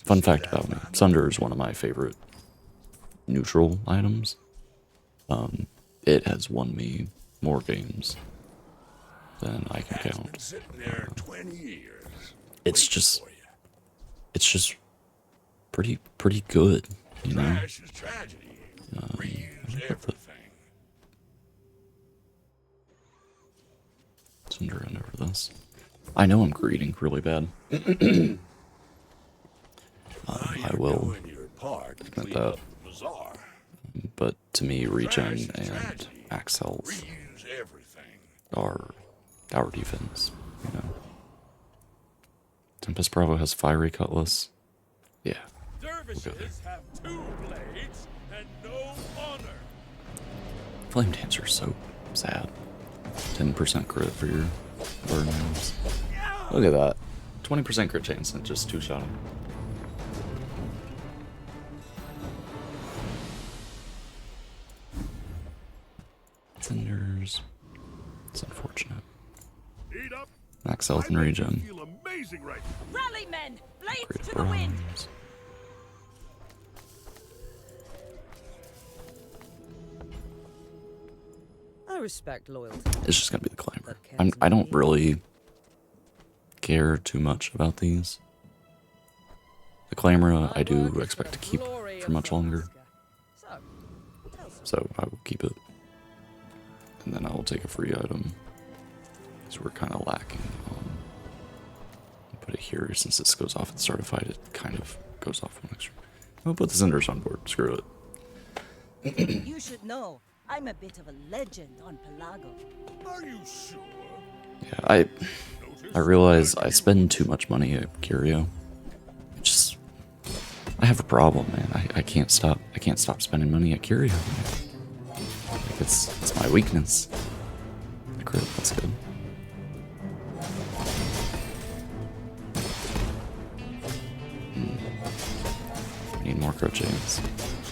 Fun fact about me. Sunder is one of my favorite neutral items. It has won me more games than I can count. It's just pretty good, you know. Sunder and over this. I know I'm greeting really bad. I will admit that. But to me, regen and axe health are our defense, you know. Tempest Bravo has Fiery Cutlass. Yeah.
Dervishes have 2 blades and no honor.
Flame Dancer's so sad. 10% crit for your burn moves. Look at that. 20% crit chance and just 2-shot him. Cinders. It's unfortunate. Max health and regen.
Rally men, blades
Great
to the wind.
bronze.
I respect loyalty.
It's just gonna be the climber. I don't really care too much about these. The clamor I do expect to keep for much longer, so I will keep it. And then I will take a free item. Because we're kind of lacking on... Put it here, since this goes off at the start of fight, it kind of goes off one extra. I'll put the cinders on board, screw it.
You should know, I'm a bit of a legend on Pelago.
Are you sure?
Yeah, I realize I spend too much money at Curio. I have a problem, man. I can't stop. I can't stop spending money at Curio. Like it's my weakness. The crit, that's good. I need more crochets.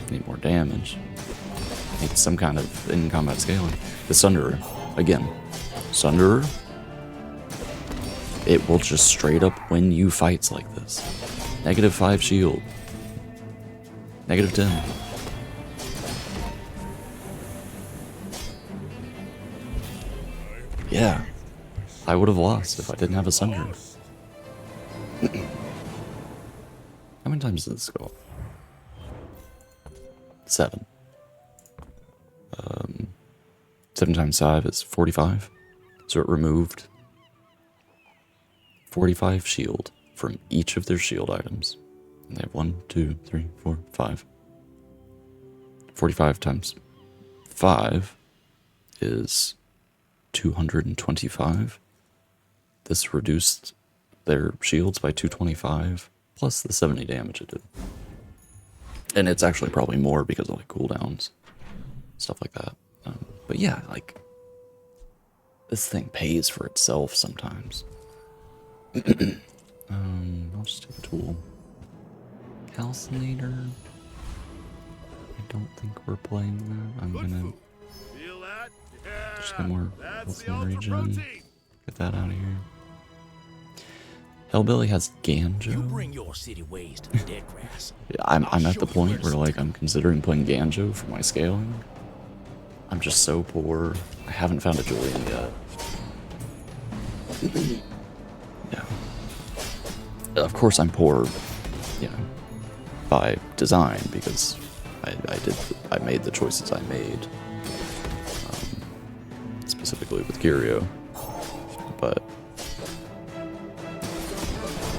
I need more damage. I need some kind of in-combat scaling. The Sunderer, again, Sunderer. It will just straight up win you fights like this. -5 shield. -10. Yeah. I would have lost if I didn't have a Sunder. How many times did this go? 7. 7 times 5 is 45. So it removed 45 shield from each of their shield items. And they have 1, 2, 3, 4, 5. 45 times 5 is 225. This reduced their shields by 225, plus the 70 damage it did. And it's actually probably more because of like cooldowns, stuff like that. But yeah, like, this thing pays for itself sometimes. I'll just take a tool. Calcinator. I don't think we're playing that. I'm gonna just get more calcinator regen. Get that out of here. Hellbilly has Ganjo.
You bring your city ways to the dead grass.
Yeah, I'm at the point where like I'm considering playing Ganjo for my scaling. I'm just so poor. I haven't found a Julian yet. Yeah. Of course I'm poor, you know, by design, because I made the choices I made, specifically with Curio, but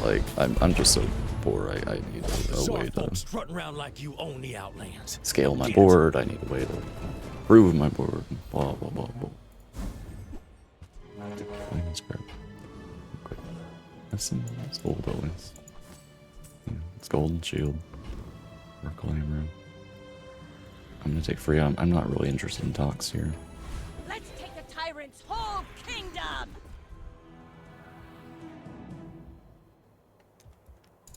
like I'm just so poor. I need a way to
strutting around like you own the Outlands.
scale my board. I need a way to improve my board. Blah blah blah blah. That's gold always. Yeah, it's gold and shield. Reclaim room. I'm gonna take free. I'm not really interested in talks here.
Let's take the tyrant's whole kingdom!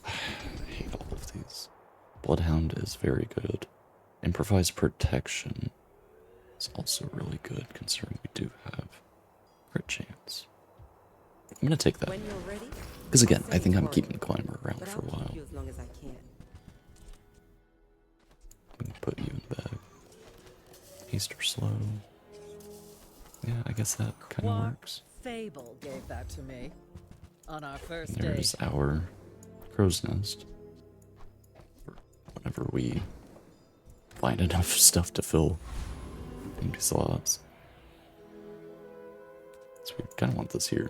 I hate all of these. Bloodhound is very good. Improvised protection is also really good, considering we do have crit chance. I'm gonna take that. Because again, I think I'm keeping Climber around for a while.
As long as I can.
I'm gonna put you in the bag. Haste or slow. Yeah, I guess that kind of works.
Fable gave that to me on our first
And there's our crow's nest. Whenever we find enough stuff to fill empty slots. So we kind of want this here.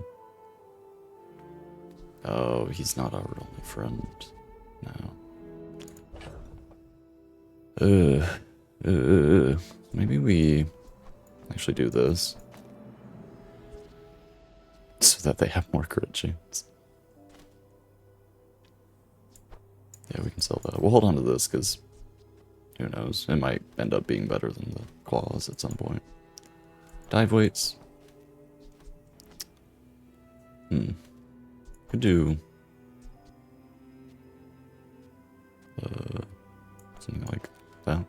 Oh, he's not our only friend. No. Maybe we actually do this. So that they have more crit chance. Yeah, we can sell that. We'll hold on to this, because who knows? It might end up being better than the claws at some point. Dive weights. Could do something like that.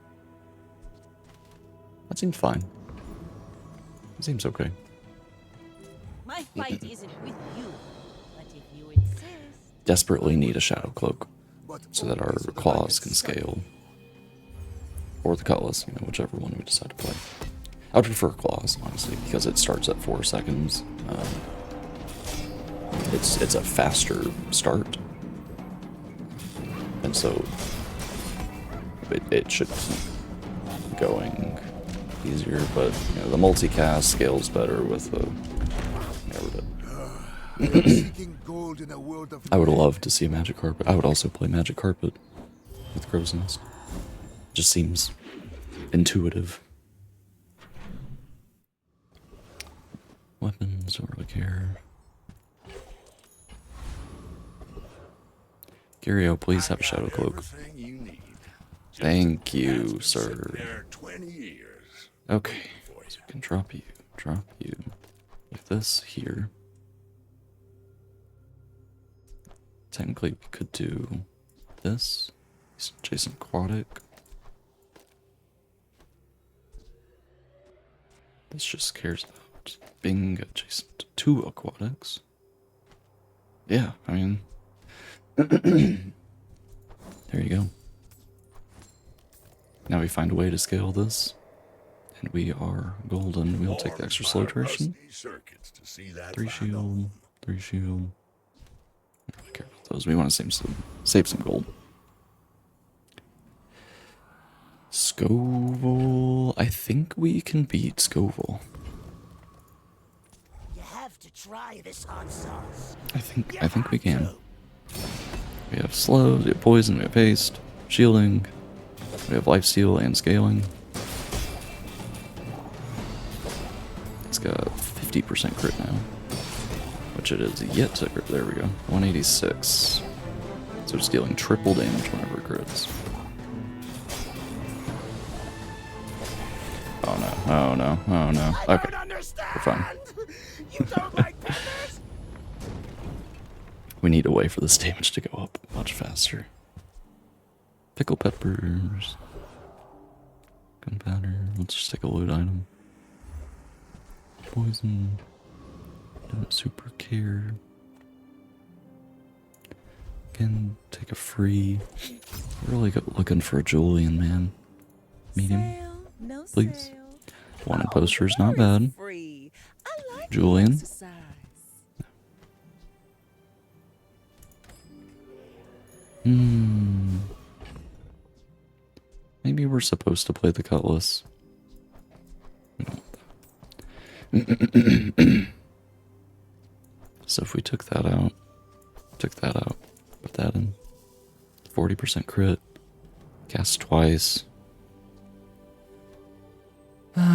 That seems fine. It seems okay.
My fight isn't with you, but if you insist...
Desperately need a shadow cloak so that our claws can scale. Or the cutlass, you know, whichever one we decide to play. I would prefer claws, honestly, because it starts at 4 seconds. It's a faster start, and so it should keep going easier, but you know, the multicast scales better with the.
Seeking gold in a world of
I would love to see a Magic Carpet. I would also play Magic Carpet with Crow's Nest. Just seems intuitive. Weapons, don't really care. Gario, please have a Shadow Cloak. Thank you, sir. Okay, so we can drop you. With this here. Technically, we could do this. Jason Aquatic. This just cares about being adjacent to 2 aquatics. Yeah, I mean, there you go. Now we find a way to scale this, and we are golden. We'll take the extra slow duration. 3 shield, 3 shield. I don't really care about those. We want to save some gold. Scoville. I think we can beat Scoville.
You have to try this hot sauce.
I think we can. We have slows, we have poison, we have haste, shielding, we have lifesteal and scaling. It's got 50% crit now, which it is yet to crit. There we go. 186. So it's dealing triple damage whenever it crits. Oh no, oh no, oh no. Okay, we're fine. We need a way for this damage to go up much faster. Pickle peppers. Gunpowder. Let's just take a loot item. Poison. Don't super care. Again, take a free. Really looking for a Julian, man. Medium. Please. Wanted posters, not bad. Julian. Maybe we're supposed to play the Cutlass. So if we took that out, put that in. 40% crit. Cast twice. Let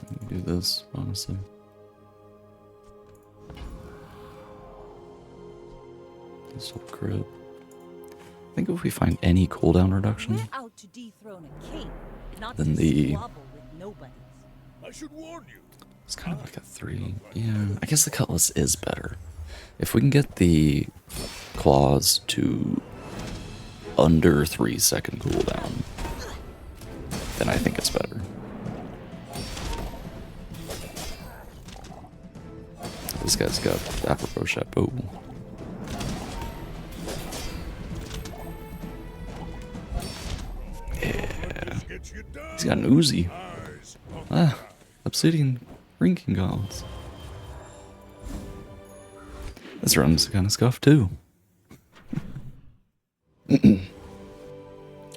me do this, honestly. This will crit. I think if we find any cooldown reduction,
Out to dethrone a king, not
then
to
the
squabble with nobodies.
I should warn you.
it's kind of like a 3. Yeah, I guess the Cutlass is better. If we can get the claws to under 3-second cooldown, then I think it's better. This guy's got apropos chapeau. Yeah. He's got an Uzi. Ah, Obsidian Rinking Gods. This run's kind of scuffed too.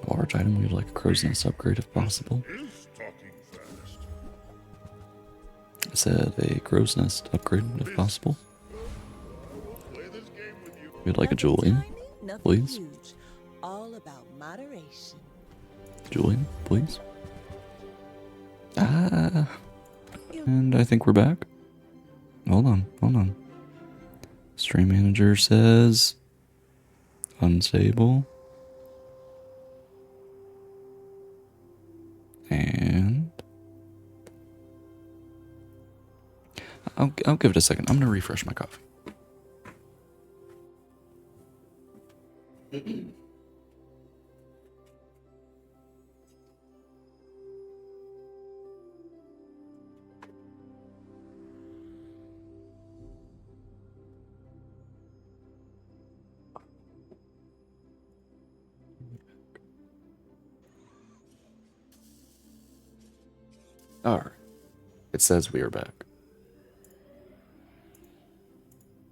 Large item, we'd like a crow's nest upgrade if possible. I said a crow's nest upgrade if possible. We'd like a Julian, please.
All about moderation.
Julian, please. Ah. And I think we're back. Hold on. Stream manager says unstable. And I'll give it a second. I'm gonna refresh my coffee. Alright. It says we are back.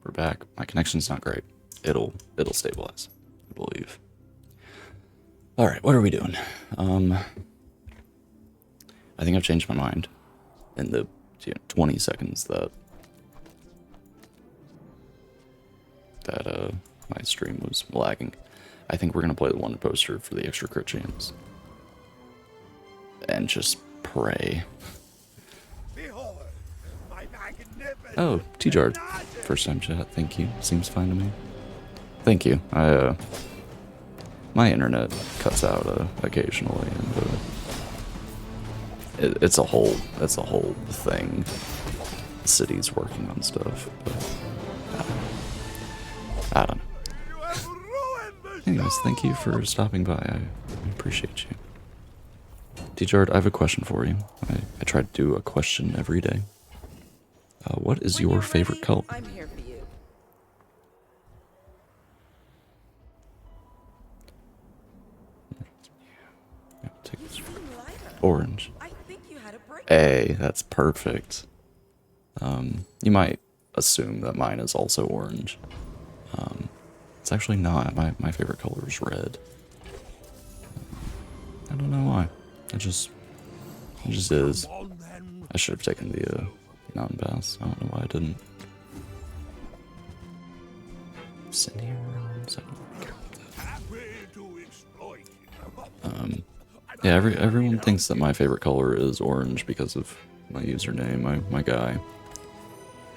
We're back. My connection's not great. It'll stabilize, I believe. Alright, what are we doing? I think I've changed my mind in the 20 seconds that my stream was lagging. I think we're gonna play the one poster for the extra crit chance. And just pray. Oh, T-Jard. First time chat, thank you. Seems fine to me. Thank you. My internet cuts out occasionally, and it's a whole thing. The city's working on stuff, but I don't know. Anyways, thank you for stopping by. I appreciate you. T-Jard, I have a question for you. I try to do a question every day. What is your favorite color?
I'm here for you.
Take this orange.
I think you had a break.
Hey, that's perfect. You might assume that mine is also orange. It's actually not. My favorite color is red. I don't know why. It just is. I should have taken the mountain pass. I don't know why I didn't. Cindy rooms. I don't care about that. Yeah, everyone thinks that my favorite color is orange because of my username, my guy.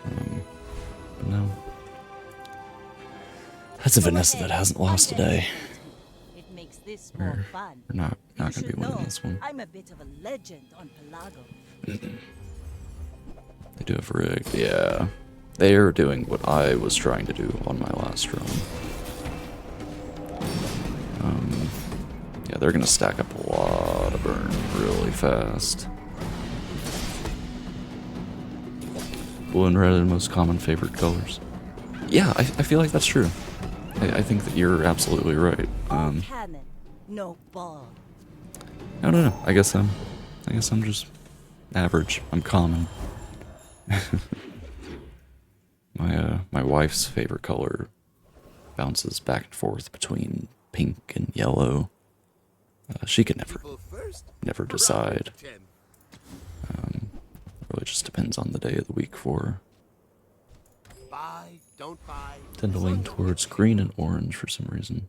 But no. That's a Vanessa that hasn't lost today.
It makes this more fun.
We're not gonna be winning this one.
I'm a bit of a legend on Pelago.
They do have rigged, yeah. They are doing what I was trying to do on my last run. Yeah, they're gonna stack up a lot of burn really fast. Blue and red are the most common favorite colors. Yeah, I feel like that's true. I think that you're absolutely right.
Cannon, no ball.
I don't know. I guess I'm just average. I'm common. My wife's favorite color bounces back and forth between pink and yellow. She can never decide. Really just depends on the day of the week for her.
Buy, don't buy.
Tend to lean towards green and orange for some reason.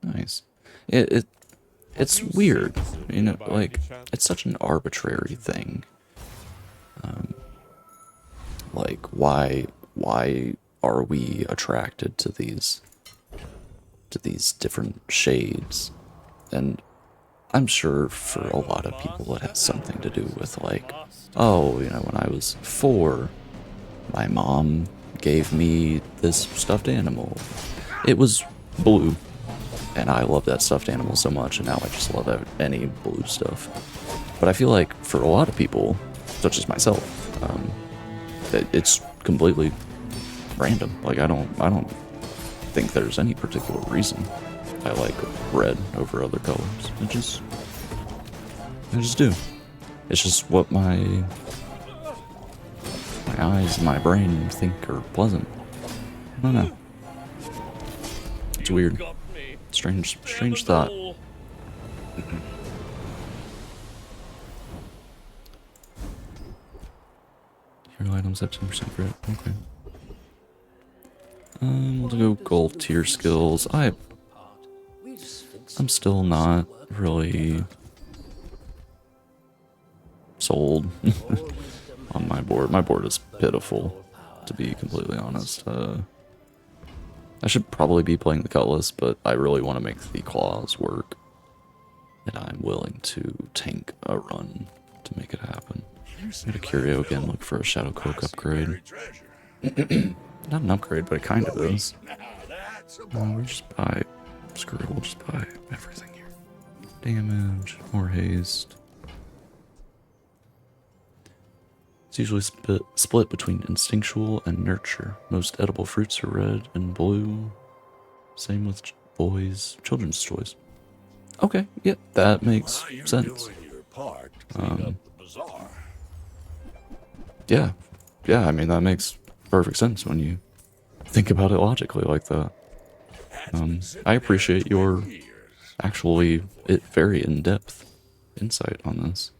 Nice. It's weird, you know, like, it's such an arbitrary thing. Like, why are we attracted to these different shades? And I'm sure for a lot of people it has something to do with, like, oh, you know, when I was 4, my mom gave me this stuffed animal. It was blue, and I love that stuffed animal so much, and now I just love any blue stuff. But I feel like for a lot of people, such as myself, it's completely random. Like, I don't think there's any particular reason I like red over other colors. I just do. It's just what my eyes and my brain think are pleasant. I don't know. It's weird. Strange thought. Hero items at 10% crit. Okay. We'll go gold tier skills. I'm still not really sold on my board. My board is pitiful, to be completely honest. I should probably be playing the Cutlass, but I really want to make the claws work. And I'm willing to tank a run to make it happen. Go to Curio again, look for a Shadow Cloak upgrade. Not an upgrade, but it kind of is. We'll just buy... Screw it, we'll just buy everything here. Damage, more haste. It's usually split between instinctual and nurture. Most edible fruits are red and blue. Same with children's toys. Okay, yeah, that makes sense. Yeah, I mean, that makes perfect sense when you think about it logically like that. I appreciate your actually very in-depth insight on this.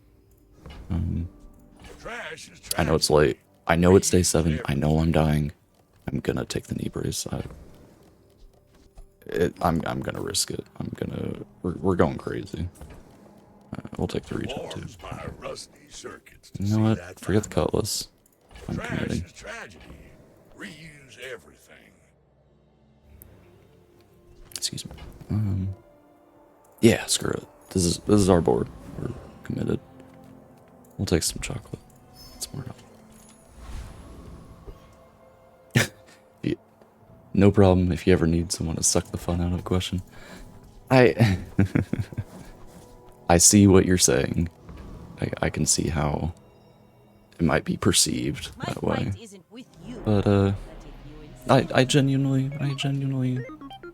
I know it's late. I know it's day 7. I know I'm dying. I'm gonna take the knee brace. I'm gonna risk it. We're going crazy. We'll take the regen too. You know what? Forget the cutlass. I'm committing.
Reuse everything.
Excuse me. Yeah, screw it. This is our board. We're committed. We'll take some chocolate. It's more enough. No problem if you ever need someone to suck the fun out of a question. I see what you're saying. I can see how it might be perceived that way. But I genuinely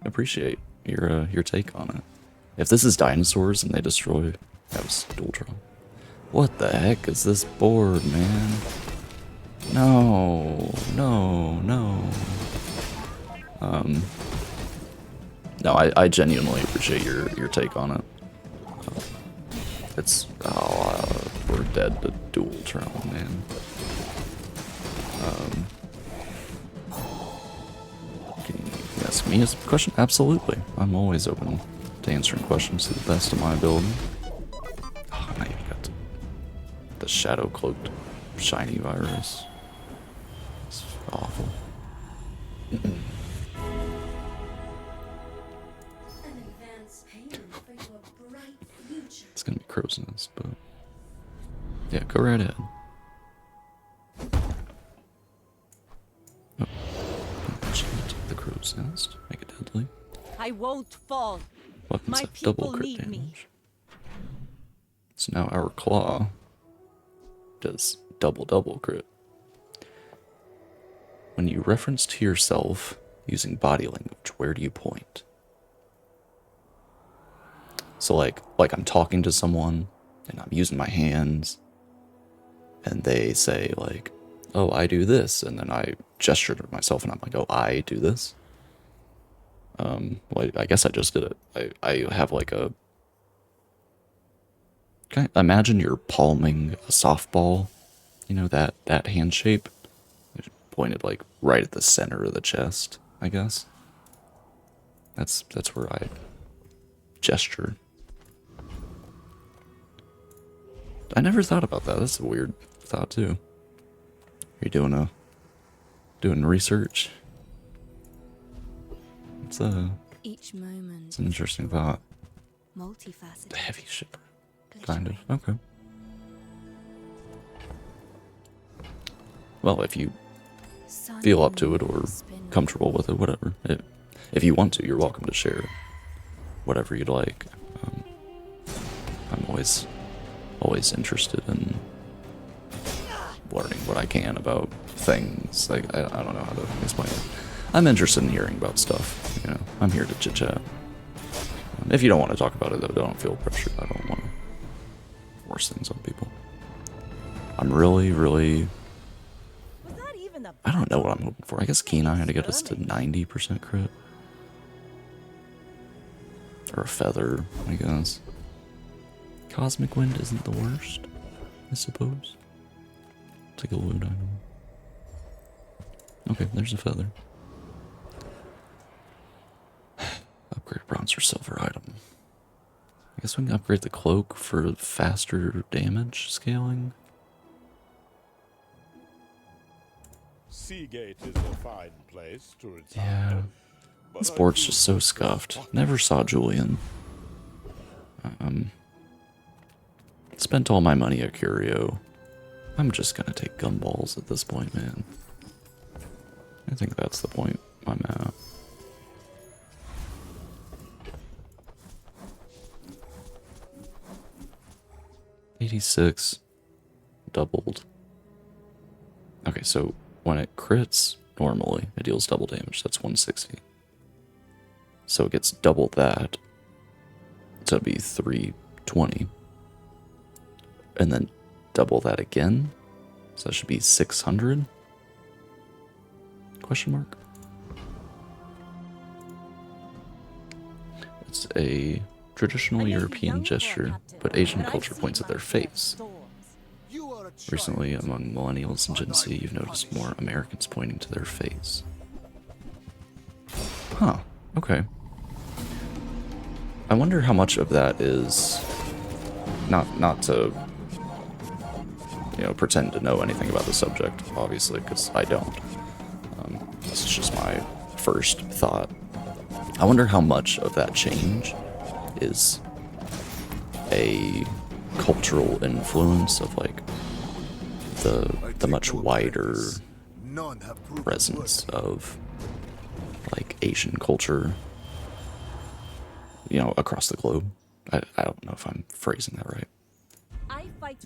appreciate your take on it. If this is dinosaurs and they destroy, that was dual trauma. What the heck is this board, man? No. No, I genuinely appreciate your take on it. We're dead to dual trauma, man. Can you ask me a question? Absolutely. I'm always open to answering questions to the best of my ability. Oh, now you've got the shadow cloaked shiny virus. It's awful. It's gonna be crow's nest, but yeah, go right ahead. Oh, the crow's nest, make it deadly.
I won't fall.
Weapons have double crit damage. So now our claw does double crit. When you reference to yourself using body language, where do you point? So like I'm talking to someone and I'm using my hands and they say like, oh, I do this, and then I gesture to myself and I'm like, oh, I do this. Well, I guess I just did it. I have like a, imagine you're palming a softball, you know, that hand shape, pointed like right at the center of the chest, I guess. That's where I gesture. I never thought about that. That's a weird thought too. Are you doing research?
Each moment.
It's an interesting thought.
Multifaceted.
The heavy shipper. Kind of. Okay. Well, if you feel up to it or comfortable with it, whatever. If you want to, you're welcome to share whatever you'd like. I'm always interested in learning what I can about things. Like, I don't know how to explain it. I'm interested in hearing about stuff, you know. I'm here to chit chat. If you don't want to talk about it, though, don't feel pressured. I don't want to force things on people. I'm really, I don't know what I'm hoping for. I guess Keen Eye had to get us to 90% crit. Or a feather, I guess. Cosmic Wind isn't the worst, I suppose. Take a loot item. Okay, there's a feather. Upgrade bronze or silver item. I guess we can upgrade the cloak for faster damage scaling.
Seagate is a fine place to retire.
Yeah. This board's just so scuffed. Never saw Julian. Spent all my money at Curio. I'm just gonna take gumballs at this point, man. I think that's the point I'm at. $86 doubled. Okay, so when it crits normally, it deals double damage. That's 160. So it gets double that. So it'd be 320. And then double that again. So that should be 600? Question mark? It's a traditional European gesture, but Asian culture points at their face. Recently, among millennials and Gen Z, you've noticed more Americans pointing to their face. Huh, okay. I wonder how much of that is not to, you know, pretend to know anything about the subject, obviously, because I don't. This is just my first thought. I wonder how much of that change is a cultural influence of like the much wider presence of like Asian culture, you know, across the globe. I don't know if I'm phrasing that right.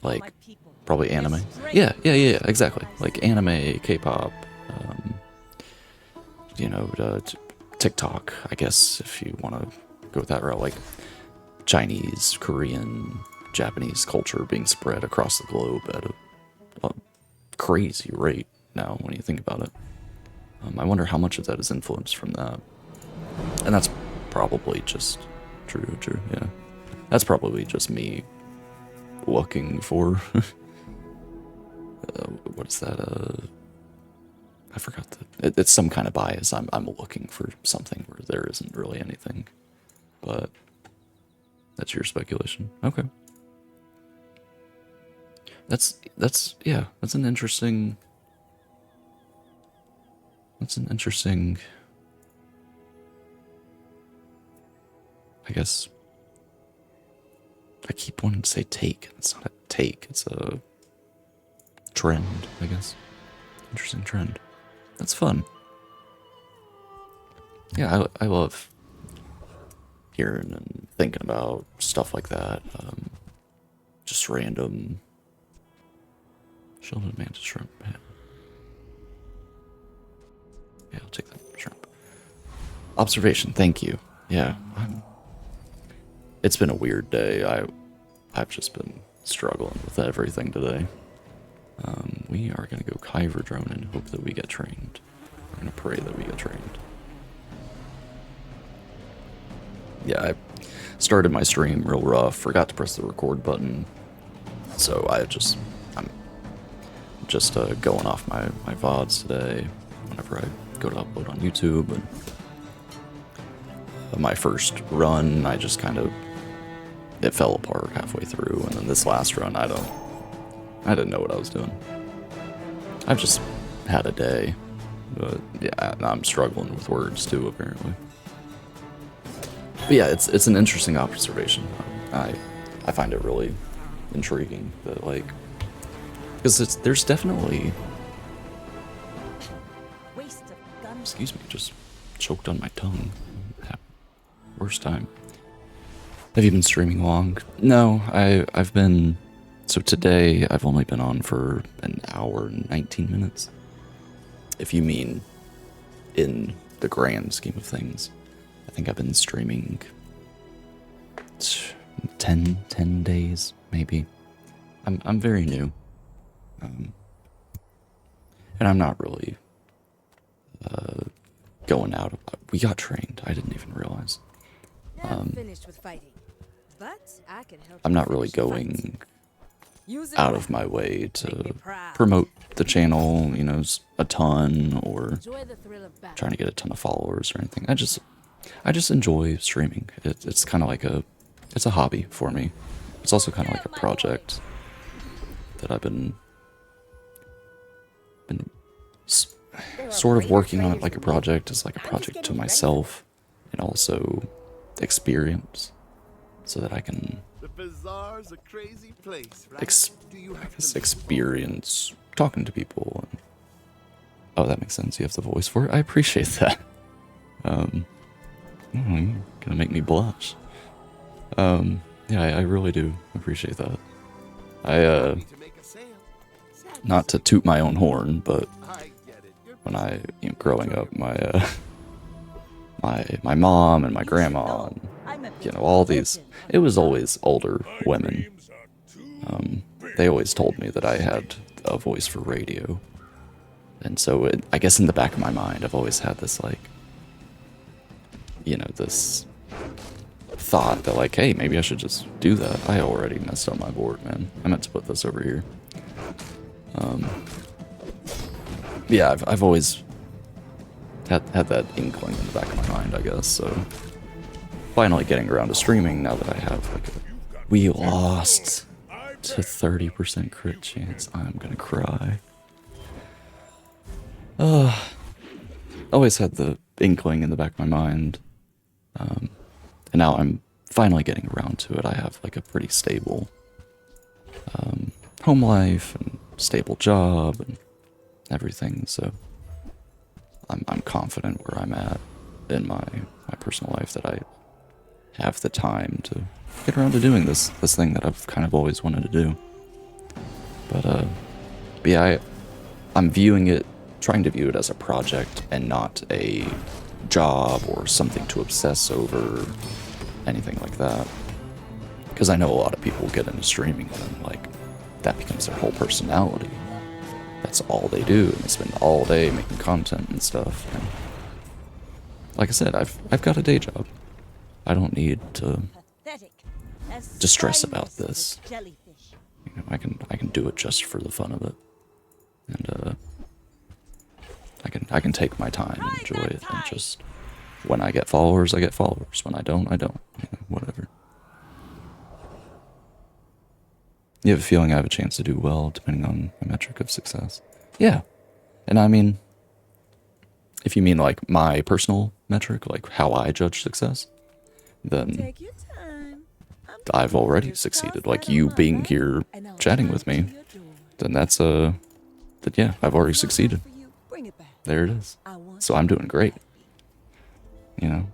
Like probably anime. Yeah, exactly. Like anime, K-pop, you know, TikTok, I guess, if you want to go with that route, like Chinese, Korean, Japanese culture being spread across the globe at a crazy rate now when you think about it. I wonder how much of that is influenced from that. And that's probably just true, yeah. That's probably just me looking for what is that? I forgot that. It's some kind of bias. I'm looking for something where there isn't really anything. But that's your speculation. Okay. That's an interesting. I guess. I keep wanting to say take. It's not a take. It's a trend, I guess. Interesting trend. That's fun. Yeah, I love hearing and thinking about stuff like that. Just random. Shielded mantis shrimp. Yeah, I'll take that shrimp. Observation, thank you. Yeah, it's been a weird day. I've just been struggling with everything today. We are gonna go Kyver drone and hope that we get trained. We're gonna pray that we get trained. Yeah, I started my stream real rough, forgot to press the record button, so I'm just going off my VODs today whenever I go to upload on YouTube. And my first run, I just it fell apart halfway through, and then this last run, I didn't know what I was doing. I've just had a day, but yeah, I'm struggling with words too, apparently. But yeah, it's an interesting observation. I find it really intriguing that, like, because there's definitely. Excuse me, just choked on my tongue. Worst time. Have you been streaming long? No, I've been. So today, I've only been on for an hour and 19 minutes. If you mean in the grand scheme of things. I think I've been streaming 10 days, maybe. I'm very new. And I'm not really going out. We got trained. I didn't even realize.
Finished with fighting, but I can help.
I'm not really going out of my way to promote the channel, you know, a ton, or trying to get a ton of followers or anything. I just enjoy streaming. It's kind of like it's a hobby for me. It's also kind of like a project that I've been sort of working on it like a project. It's like a project to myself, and also experience, so that I can
The Bazaar's a crazy place, right?
experience talking to people. And, oh, that makes sense. You have the voice for it. I appreciate that. You're gonna make me blush. Yeah, I really do appreciate that. Not to toot my own horn, but when growing up, my mom and my grandma, and, all these, it was always older women. They always told me that I had a voice for radio. And so I guess in the back of my mind, I've always had this, like, this thought that like, hey, maybe I should just do that. I already messed up my board, man. I meant to put this over here. Yeah, I've always had that inkling in the back of my mind, I guess. So finally getting around to streaming now that I have like we lost to 30% crit chance. I'm gonna cry. Always had the inkling in the back of my mind. And now I'm finally getting around to it. I have like a pretty stable home life and stable job and everything, so I'm confident where I'm at in my personal life that I have the time to get around to doing this thing that I've kind of always wanted to do. But yeah, I'm trying to view it as a project and not a job or something to obsess over, anything like that. Because I know a lot of people get into streaming and then like that becomes their whole personality. That's all they do, and they spend all day making content and stuff. And like I said, I've got a day job. I don't need to stress about this. You know, I can do it just for the fun of it, and I can take my time and enjoy it. And just when I get followers, I get followers. When I don't, I don't. You know, whatever. You have a feeling I have a chance to do well, depending on my metric of success. Yeah. And I mean, if you mean like my personal metric, like how I judge success, then I've already succeeded. Like you being here chatting with me, then that's yeah, I've already succeeded. There it is. So I'm doing great. You know?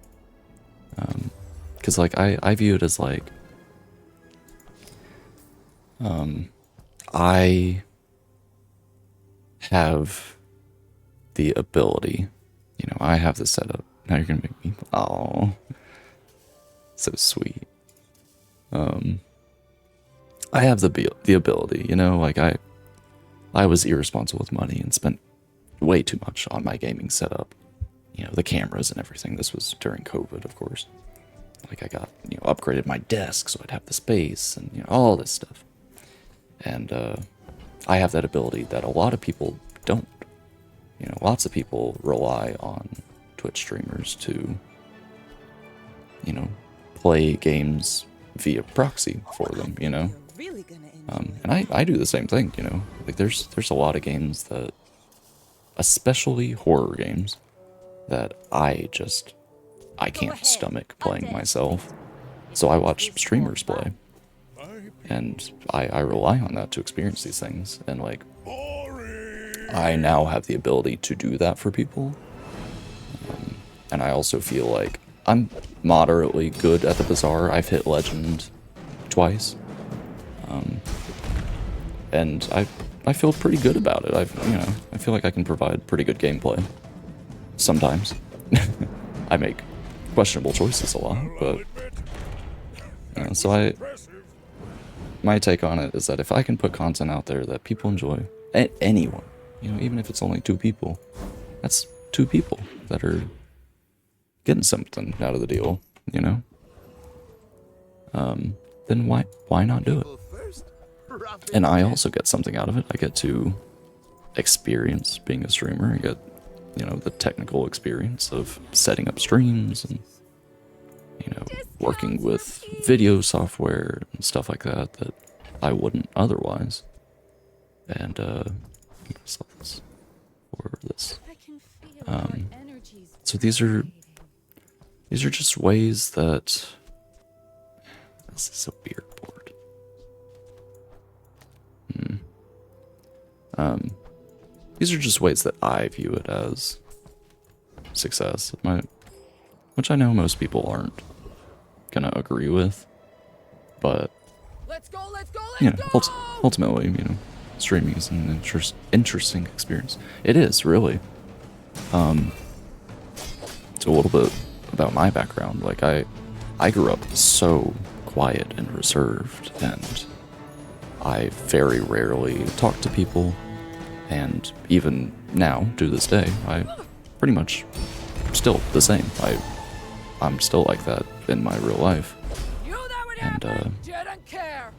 Because like I view it as like, I have the ability, you know, I have the setup. Now you're gonna make me, oh, so sweet. I have the ability, you know, like I was irresponsible with money and spent way too much on my gaming setup. You know, the cameras and everything. This was during COVID, of course. Like I got, you know, upgraded my desk so I'd have the space and, you know, all this stuff. And I have that ability that a lot of people don't. You know, lots of people rely on Twitch streamers to, you know, play games via proxy for them, you know. And I do the same thing, you know. Like there's a lot of games that, especially horror games, that I can't stomach playing myself. So I watch streamers play. And I rely on that to experience these things. And like, I now have the ability to do that for people. And I also feel like I'm moderately good at the Bazaar. I've hit Legend twice. And I feel pretty good about it. I feel like I can provide pretty good gameplay. Sometimes. I make questionable choices a lot, but so my take on it is that if I can put content out there that people enjoy, anyone, you know, even if it's only 2 people, that's 2 people that are getting something out of the deal, you know? Then why not do it? And I also get something out of it. I get to experience being a streamer. I get, you know, the technical experience of setting up streams and, you know, working with video software and stuff like that that I wouldn't otherwise. And I'm gonna sell this or this. So these are just ways that this is a beer board. These are just ways that I view it as success, which I know most people aren't gonna agree with, but you know, ultimately, you know, streaming is an interesting experience. It is really. It's a little bit about my background. Like I grew up so quiet and reserved, and I very rarely talk to people. And even now, to this day, I pretty much still the same. I'm still like that. in my real life. And
Didn't care.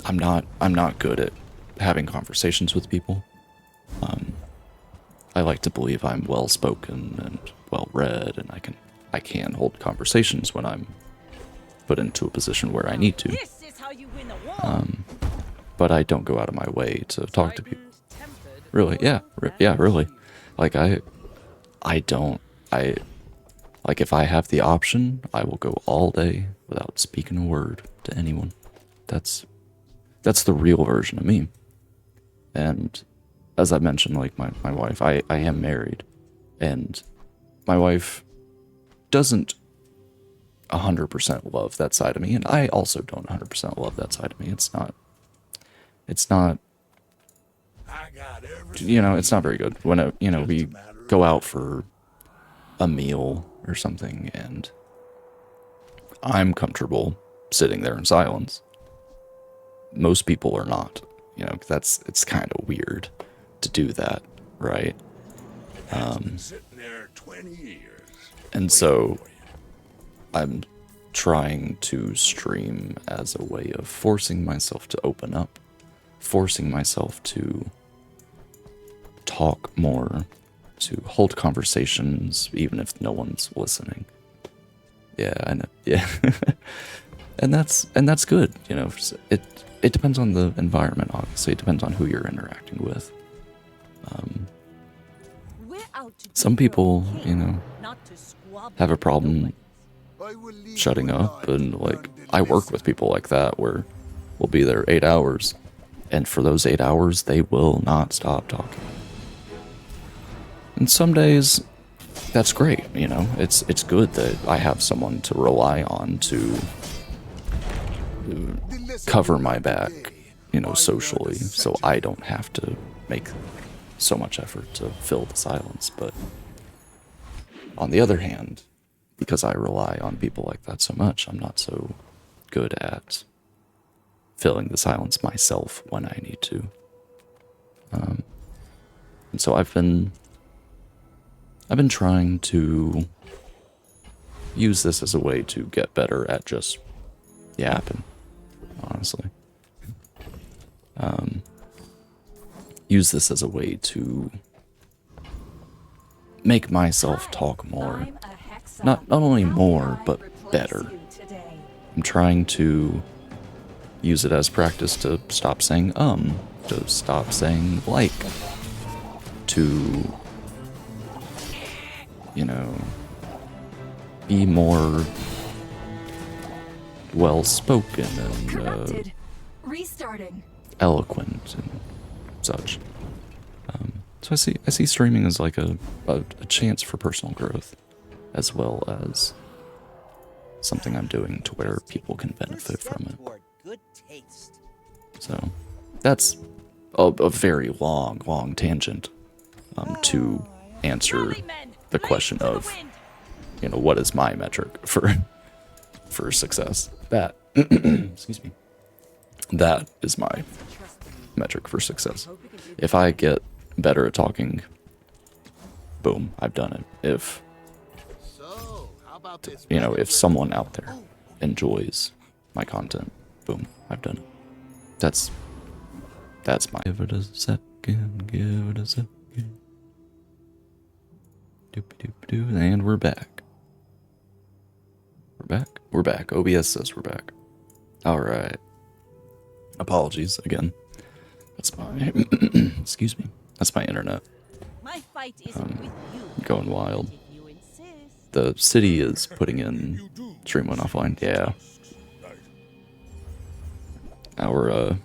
I'm not good at having conversations with people. I like to believe I'm well spoken and well read, and I can hold conversations when I'm put into a position where I need to.
This is how you win a war.
But I don't go out of my way to talk to people. Really, yeah, really. Like like if I have the option, I will go all day without speaking a word to anyone. That's the real version of me. And as I mentioned, like my wife, I am married, and my wife doesn't 100% love that side of me, and I also don't 100% love that side of me. It's not, it's not very good when, we go out for a meal or something, and I'm comfortable sitting there in silence. Most people are not, it's kind of weird to do that, right? And so I'm trying to stream as a way of forcing myself to open up, forcing myself to talk more, to hold conversations, even if no one's listening. Yeah, I know. Yeah. and that's good, It depends on the environment, obviously. It depends on who you're interacting with. Some people, have a problem shutting up, and like I work with people like that where we'll be there 8 hours, and for those 8 hours they will not stop talking. And some days that's great, it's good that I have someone to rely on to cover my back, socially, so I don't have to make so much effort to fill the silence. But on the other hand, because I rely on people like that so much, I'm not so good at filling the silence myself when I need to. And so I've been trying to use this as a way to get better at just yapping, honestly. Use this as a way to make myself talk more. Not only more, but better. I'm trying to use it as practice to stop saying to stop saying like, to, be more well-spoken and
Restarting.
eloquent and such. So I see streaming as like a chance for personal growth, as well as something I'm doing to where people can benefit from it. So that's a very long tangent to answer the question of, what is my metric for success? That excuse me. That is my metric for success. If I get better at talking, boom, I've done it. If if someone out there enjoys my content, boom, I've done it. That's my. Give it a second. Give it a second. Doop doop doo, and we're back. We're back. OBS says we're back. All right. Apologies again. That's my excuse me. That's my internet.
My fight isn't with you.
Going wild. The city is putting in stream went offline. Yeah. Our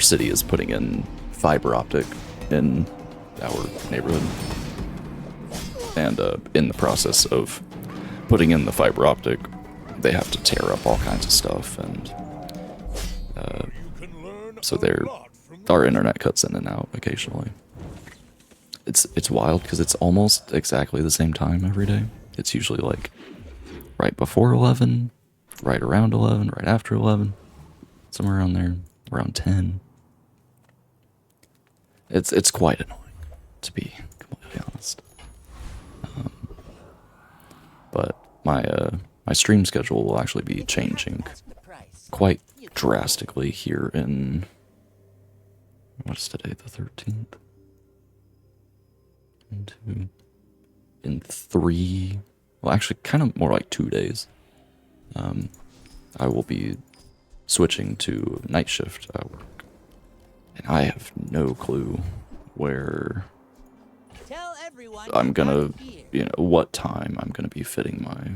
city is putting in fiber optic in our neighborhood, and in the process of putting in the fiber optic, they have to tear up all kinds of stuff, and so our internet cuts in and out occasionally. It's wild because it's almost exactly the same time every day. It's usually like right before 11, right around 11, right after 11, somewhere around there, around 10. It's quite annoying, to be completely honest. my stream schedule will actually be changing quite drastically here in, what's today, the 13th? In 3, well, actually kind of more like 2 days. I will be switching to night shift at work, and I have no clue where I'm gonna, what time I'm gonna be fitting my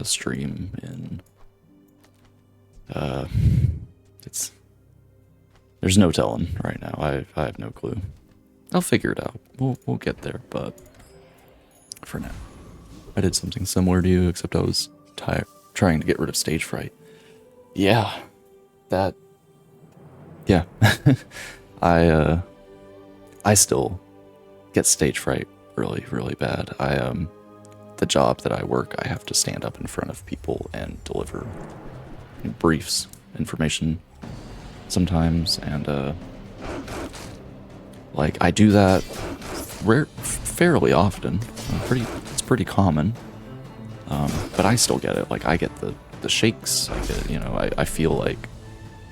stream in. There's no telling right now. I have no clue. I'll figure it out. We'll get there, but for now, I did something similar to you, except I was trying to get rid of stage fright. Yeah, yeah. I still get stage fright really, really bad. The job that I work, I have to stand up in front of people and deliver briefs, information sometimes, and like I do that fairly often. It's pretty common, but I still get it. Like I get the shakes. I get, I feel like,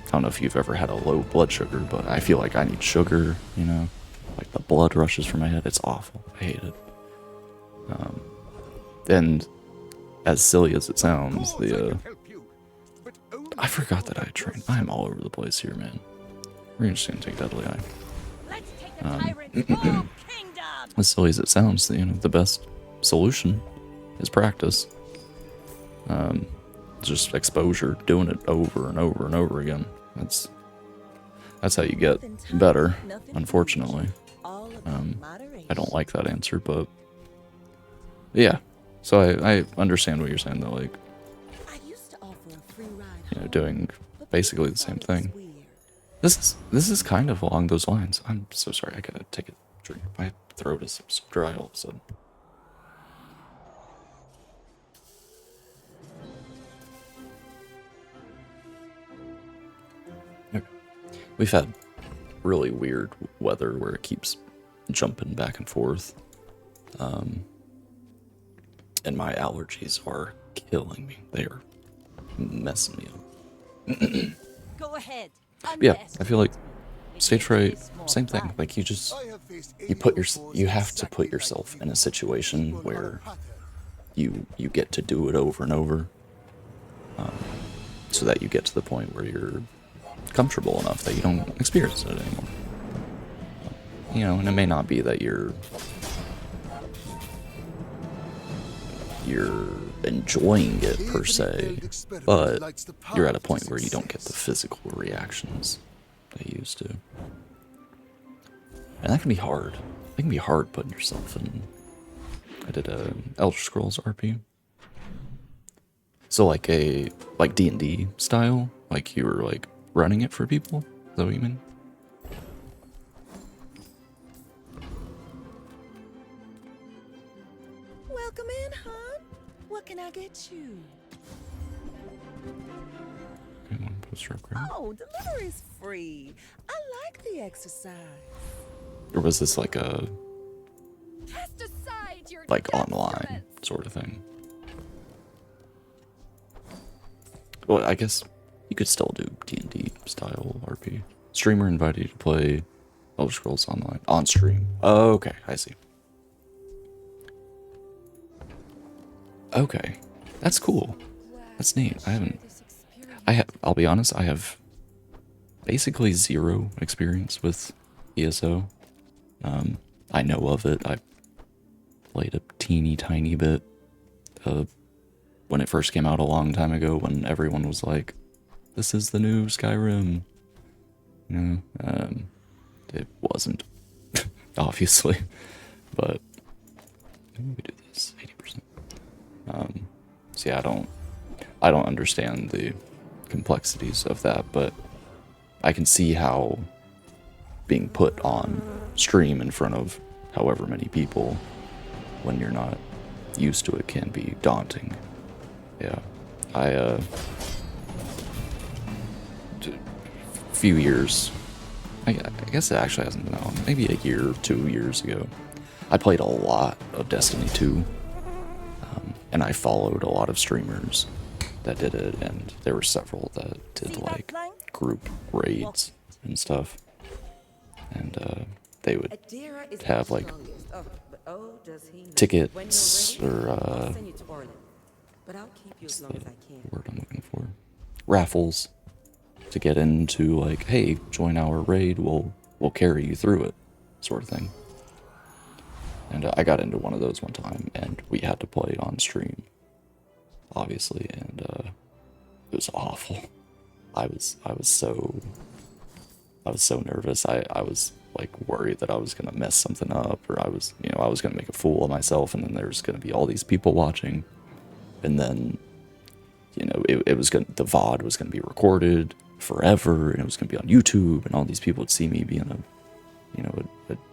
I don't know if you've ever had a low blood sugar, but I feel like I need sugar. Like the blood rushes from my head. It's awful. I hate it. And as silly as it sounds, I forgot that I train. I'm all over the place here, man. We're just gonna take Deadly Eye. As silly as it sounds, the best solution is practice. Just exposure, doing it over and over and over again. That's how you get better, unfortunately. I don't like that answer, but yeah. So I understand what you're saying, though, like, doing basically the same thing. This is kind of along those lines. I'm so sorry, I gotta take a drink. My throat is so dry all of a sudden. Okay. We've had really weird weather where it keeps jumping back and forth. And my allergies are killing me. They are messing me up.
Go ahead.
Yeah, I feel like stage fright, same thing. Like you have to put yourself in a situation where you get to do it over and over, so that you get to the point where you're comfortable enough that you don't experience it anymore. And it may not be that you're enjoying it per se, but you're at a point where you don't get the physical reactions that you used to. And that can be hard. It can be hard putting yourself in. I did a Elder Scrolls RP. So like D&D style, like you were like running it for people? Is that what you mean?
Welcome in, hon. What can I get you?
Okay, one poster upgrade.
Oh, delivery's free. I like the exercise.
Or was this like a
Cast aside your
online sort of thing? Well, I guess you could still do D&D style RP. Streamer invited you to play Elder Scrolls Online on stream. Oh, okay, I see. Okay, that's cool. That's neat. I'll be honest, I have basically zero experience with ESO. I know of it. I played a teeny tiny bit when it first came out a long time ago, when everyone was like, this is the new Skyrim. It wasn't, obviously, but maybe we do this 80%. So yeah, I don't understand the complexities of that, but I can see how being put on stream in front of however many people when you're not used to it can be daunting. Yeah, a few years, I guess it actually hasn't been that long, maybe a year or 2 years ago, I played a lot of Destiny 2. and I followed a lot of streamers that did it, and there were several that did like group raids and stuff, and they would have like tickets or what's the word I'm looking for? Raffles to get into, like, hey, join our raid, we'll carry you through it, sort of thing. And I got into one of those one time, and we had to play on stream, obviously, and it was awful. I was so nervous. I was like worried that I was gonna mess something up, or I was gonna make a fool of myself, and then there's gonna be all these people watching, and then the VOD was gonna be recorded forever, and it was gonna be on YouTube, and all these people would see me being a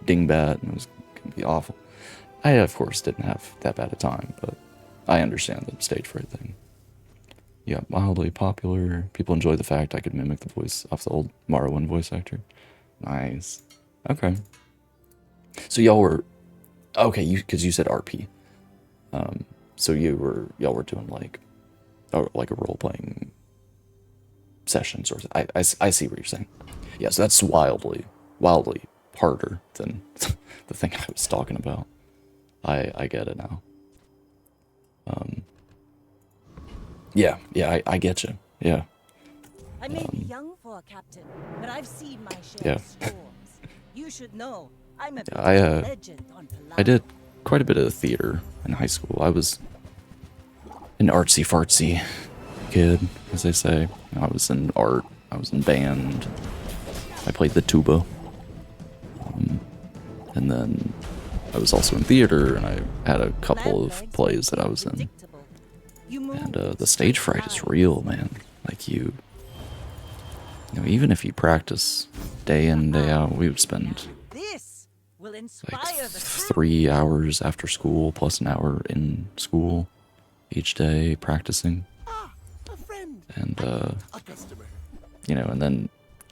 dingbat, and it was gonna be awful. I, of course, didn't have that bad a time, but I understand the stage fright thing. Yeah, mildly popular. People enjoy the fact I could mimic the voice off the old Morrowind voice actor. Nice. Okay. So y'all were... Okay, because you said RP. So y'all were doing like a role-playing sessions, or... I see what you're saying. Yeah, so that's wildly harder than the thing I was talking about. I get it now. Yeah, I get you. Yeah.
I may be young for a captain, but I've seen my share of storms. You should know, I'm a bit of a legend on Palawan.
I did quite a bit of theater in high school. I was an artsy-fartsy kid, as they say. I was in art. I was in band. I played the tuba. And then I was also in theater, and I had a couple of plays that I was in. And the stage fright is real, man. Like even if you practice day in, day out, we would spend like 3 hours after school plus an hour in school each day practicing. And and then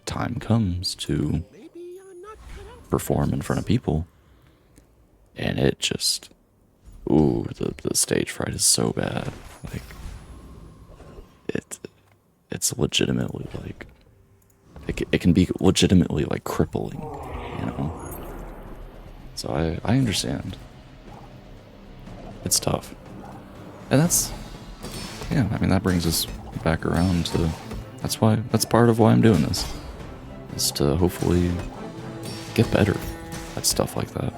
time comes to perform in front of people, and it just, the stage fright is so bad. Like it's legitimately like it can be legitimately like crippling, So I understand. It's tough, and that's that brings us back around to that's part of why I'm doing this, is to hopefully get better at stuff like that,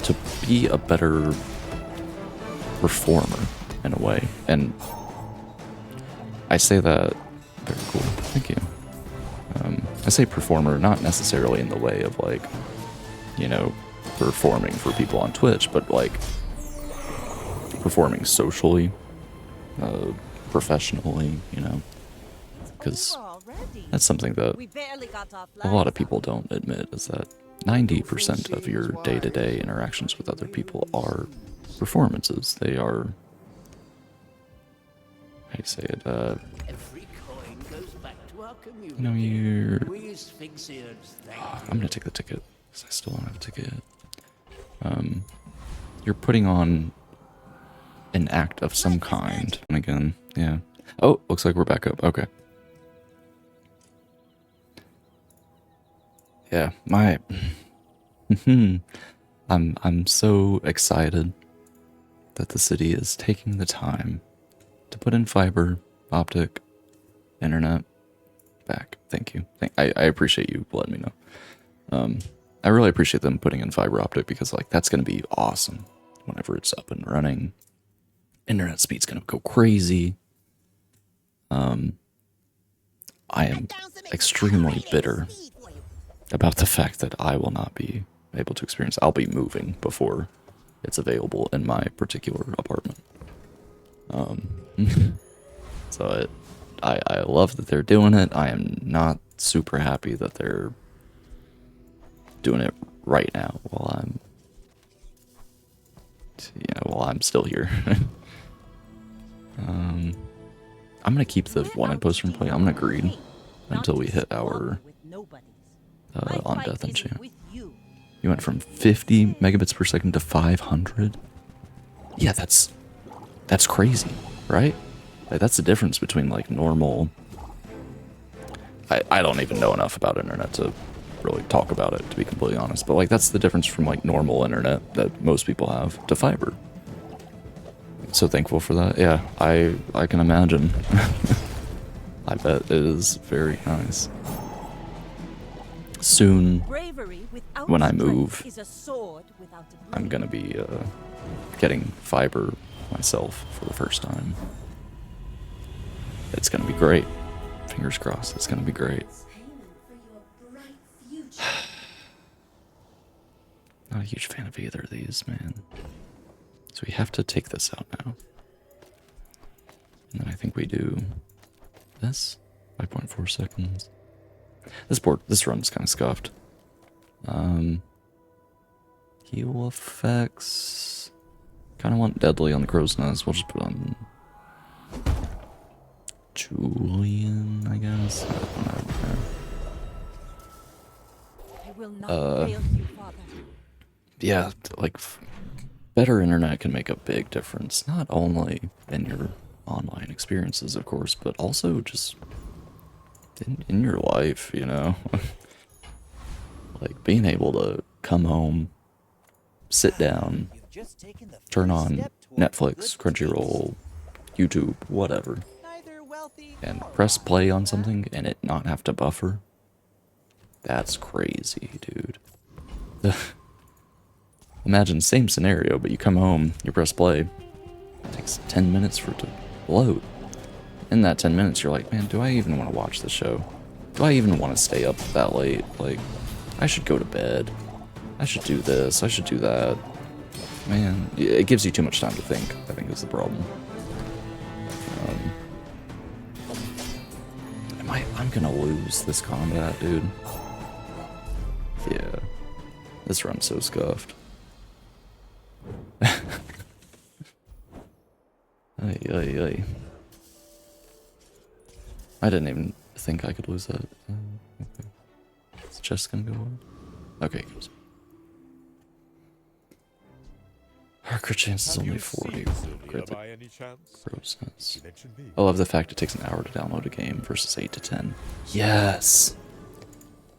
to be a better performer in a way. And I say that, very cool, thank you. I say performer not necessarily in the way of like, performing for people on Twitch, but like performing socially, professionally, because that's something that a lot of people don't admit, is that 90% of your day-to-day interactions with other people are performances. They are, how do you say it,
Every coin goes back to our community.
you're...
We Sphinxians thank
I'm gonna take the ticket, because I still don't have a ticket yet. You're putting on an act of some kind. And again, yeah. Oh, looks like we're back up. Okay. Yeah, I'm so excited that the city is taking the time to put in fiber optic internet back. Thank you. I appreciate you letting me know. I really appreciate them putting in fiber optic, because like that's gonna be awesome whenever it's up and running. Internet speed's gonna go crazy. I am extremely bitter about the fact that I will not be able to experience. I'll be moving before it's available in my particular apartment. So I love that they're doing it. I am not super happy that they're doing it right now while I'm still here. I'm gonna keep the wanted poster in play. I'm gonna greed until we hit our on death enchant. You went from 50 megabits per second to 500. Yeah, that's crazy, right? Like, that's the difference between like normal. I don't even know enough about internet to really talk about it, to be completely honest. But like, that's the difference from like normal internet that most people have to fiber. So thankful for that. Yeah, I can imagine. I bet it is very nice. Soon, when I move, I'm gonna be getting fiber myself for the first time. It's gonna be great. Fingers crossed, it's gonna be great. Not a huge fan of either of these, man. So we have to take this out now. And then I think we do this. 5.4 seconds. This run's kind of scuffed. Heal effects. Kind of want Deadly on the Crow's Nest. We'll just put on Julian, I guess.
I will not fail you, Father.
Yeah, like better internet can make a big difference. Not only in your online experiences, of course, but also just in your life, you know. Like being able to come home, sit down, turn on Netflix, Crunchyroll, YouTube, whatever, and press play on something and it not have to buffer. That's crazy, dude. Imagine same scenario, but you come home, you press play, it takes 10 minutes for it to load. In that 10 minutes, you're like, man, do I even want to watch the show? Do I even want to stay up that late? Like, I should go to bed. I should do this. I should do that. Man, it gives you too much time to think, I think is the problem. I'm gonna lose this combat, dude. Yeah. This run's so scuffed. Ay, ay, ay. I didn't even think I could lose that. Okay. Is it just gonna go on? Okay, it goes. Our crit chance is only 40. Process. I love the fact it takes an hour to download a game versus 8 to 10. Yes!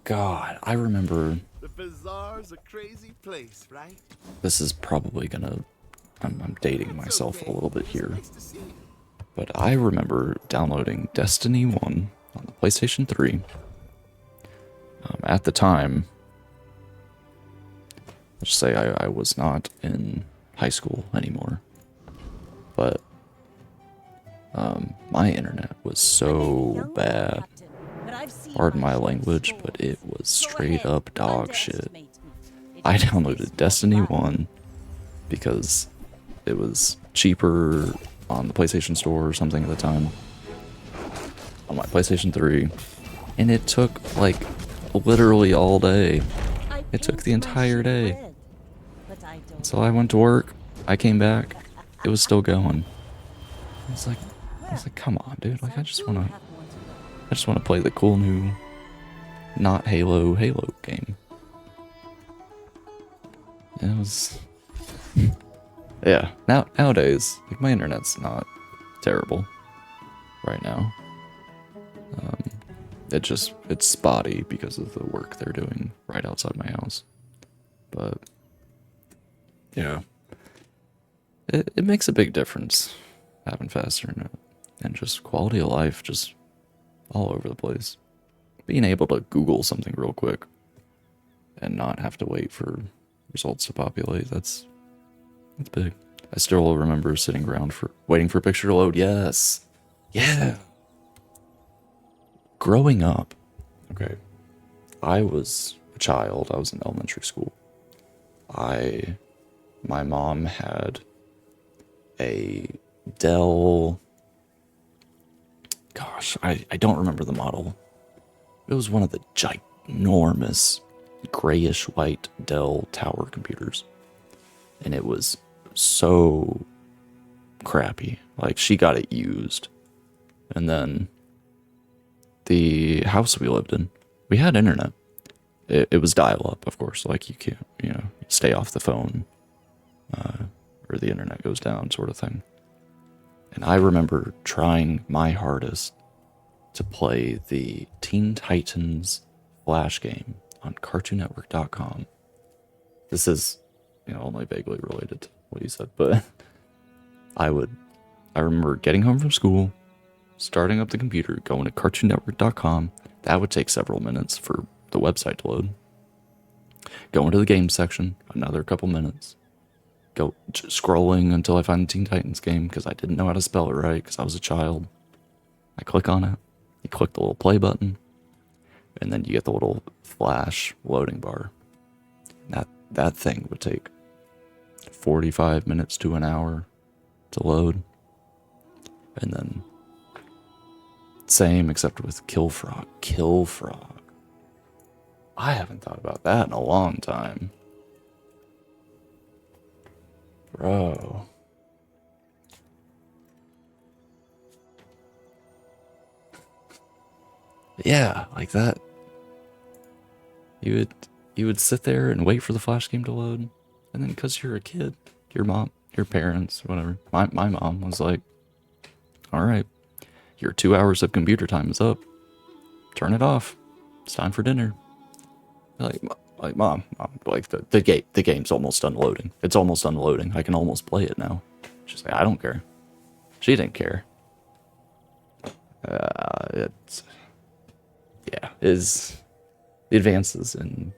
God, I remember...
The Bazaar's a crazy place, right?
This is probably gonna... I'm dating myself a little bit here. But I remember downloading Destiny 1 on the PlayStation 3. At the time, let's just say I was not in high school anymore. But my internet was so bad. Pardon my language, but it was straight up dog shit. I downloaded Destiny 1 because it was cheaper on the PlayStation Store or something at the time. On my PlayStation 3. And it took, like, literally all day. It took the entire day. So I went to work, I came back, it was still going. I was like, come on, dude, like I just wanna play the cool new not Halo game. It was yeah, nowadays, like my internet's not terrible right now. It's spotty because of the work they're doing right outside my house. But yeah, it makes a big difference having faster internet and just quality of life just all over the place. Being able to Google something real quick and not have to wait for results to populate, that's big. I still remember sitting around waiting for a picture to load. Yes. Yeah. Growing up, okay, I was a child. I was in elementary school. My mom had a Dell, gosh, I don't remember the model. It was one of the ginormous grayish white Dell tower computers. And it was so crappy. Like, she got it used. And then the house we lived in, we had internet. It was dial-up, of course. Like, you can't, stay off the phone. Or or the internet goes down, sort of thing. And I remember trying my hardest to play the Teen Titans Flash game on CartoonNetwork.com. This is, only vaguely related to what you said, but I remember getting home from school, starting up the computer, going to CartoonNetwork.com. That would take several minutes for the website to load. Going to the game section, another couple minutes. Go scrolling until I find the Teen Titans game because I didn't know how to spell it right because I was a child. I click on it. You click the little play button, and then you get the little flash loading bar. That thing would take 45 minutes to an hour to load. And then same except with Kill Frog. Kill Frog. I haven't thought about that in a long time. Bro. Yeah, like that. You would sit there and wait for the Flash game to load, and then because you're a kid, your mom, your parents, whatever. My mom was like, "All right, your 2 hours of computer time is up. Turn it off. It's time for dinner." Like mom, like the game's almost unloading. It's almost unloading. I can almost play it now. She's like, "I don't care." She didn't care. Is the advances in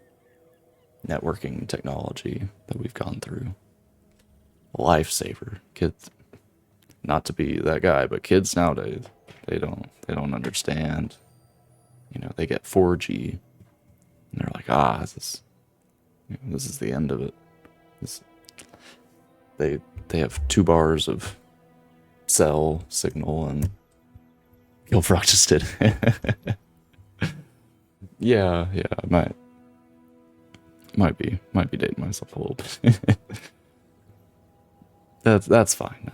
networking technology that we've gone through. A lifesaver. Kids, not to be that guy, but kids nowadays, they don't understand. They get 4G, and they're like, this is the end of it. They have 2 bars of cell signal, and Gilfrock just did. Yeah, I might be dating myself a little bit. That's fine.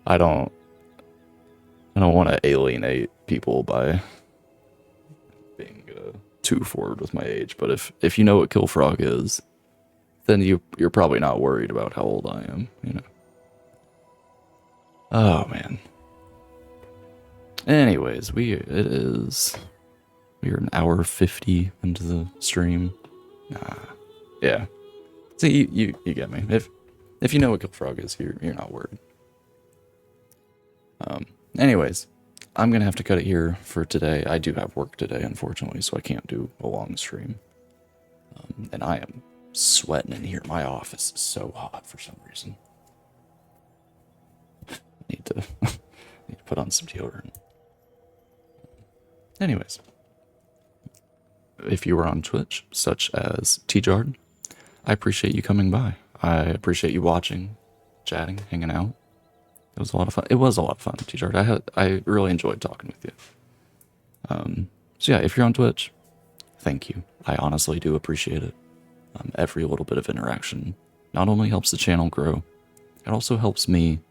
I don't want to alienate people by being too forward with my age. But if you know what Kill Frog is, then you're probably not worried about how old I am. Oh man. Anyways, we're an hour 50 into the stream. Yeah. See, you get me. If you know what Kill Frog is, you're not worried. Anyways, I'm gonna have to cut it here for today. I do have work today, unfortunately, so I can't do a long stream. And I am sweating in here. My office is so hot for some reason. Need to put on some deodorant. Anyways, if you were on Twitch, such as T-Jard, I appreciate you coming by. I appreciate you watching, chatting, hanging out. It was a lot of fun. It was a lot of fun, T-Jard. I really enjoyed talking with you. So yeah, if you're on Twitch, thank you. I honestly do appreciate it. Every little bit of interaction not only helps the channel grow, it also helps me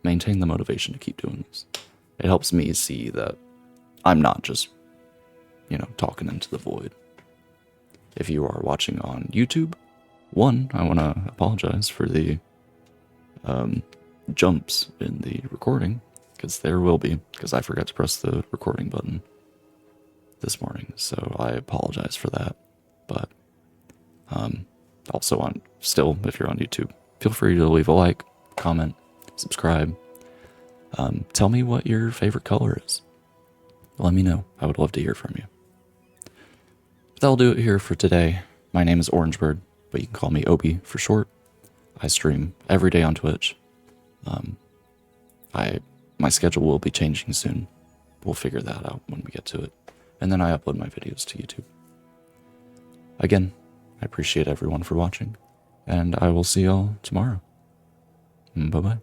maintain the motivation to keep doing this. It helps me see that I'm not just, talking into the void. If you are watching on YouTube, I want to apologize for the jumps in the recording, because there will be, because I forgot to press the recording button this morning, so I apologize for that. But also if you're on YouTube, feel free to leave a like, comment, subscribe. Tell me what your favorite color is. Let me know. I would love to hear from you. But that'll do it here for today. My name is Orangebird, but you can call me Obi for short. I stream every day on Twitch. My schedule will be changing soon. We'll figure that out when we get to it. And then I upload my videos to YouTube. Again, I appreciate everyone for watching, and I will see y'all tomorrow. Bye-bye.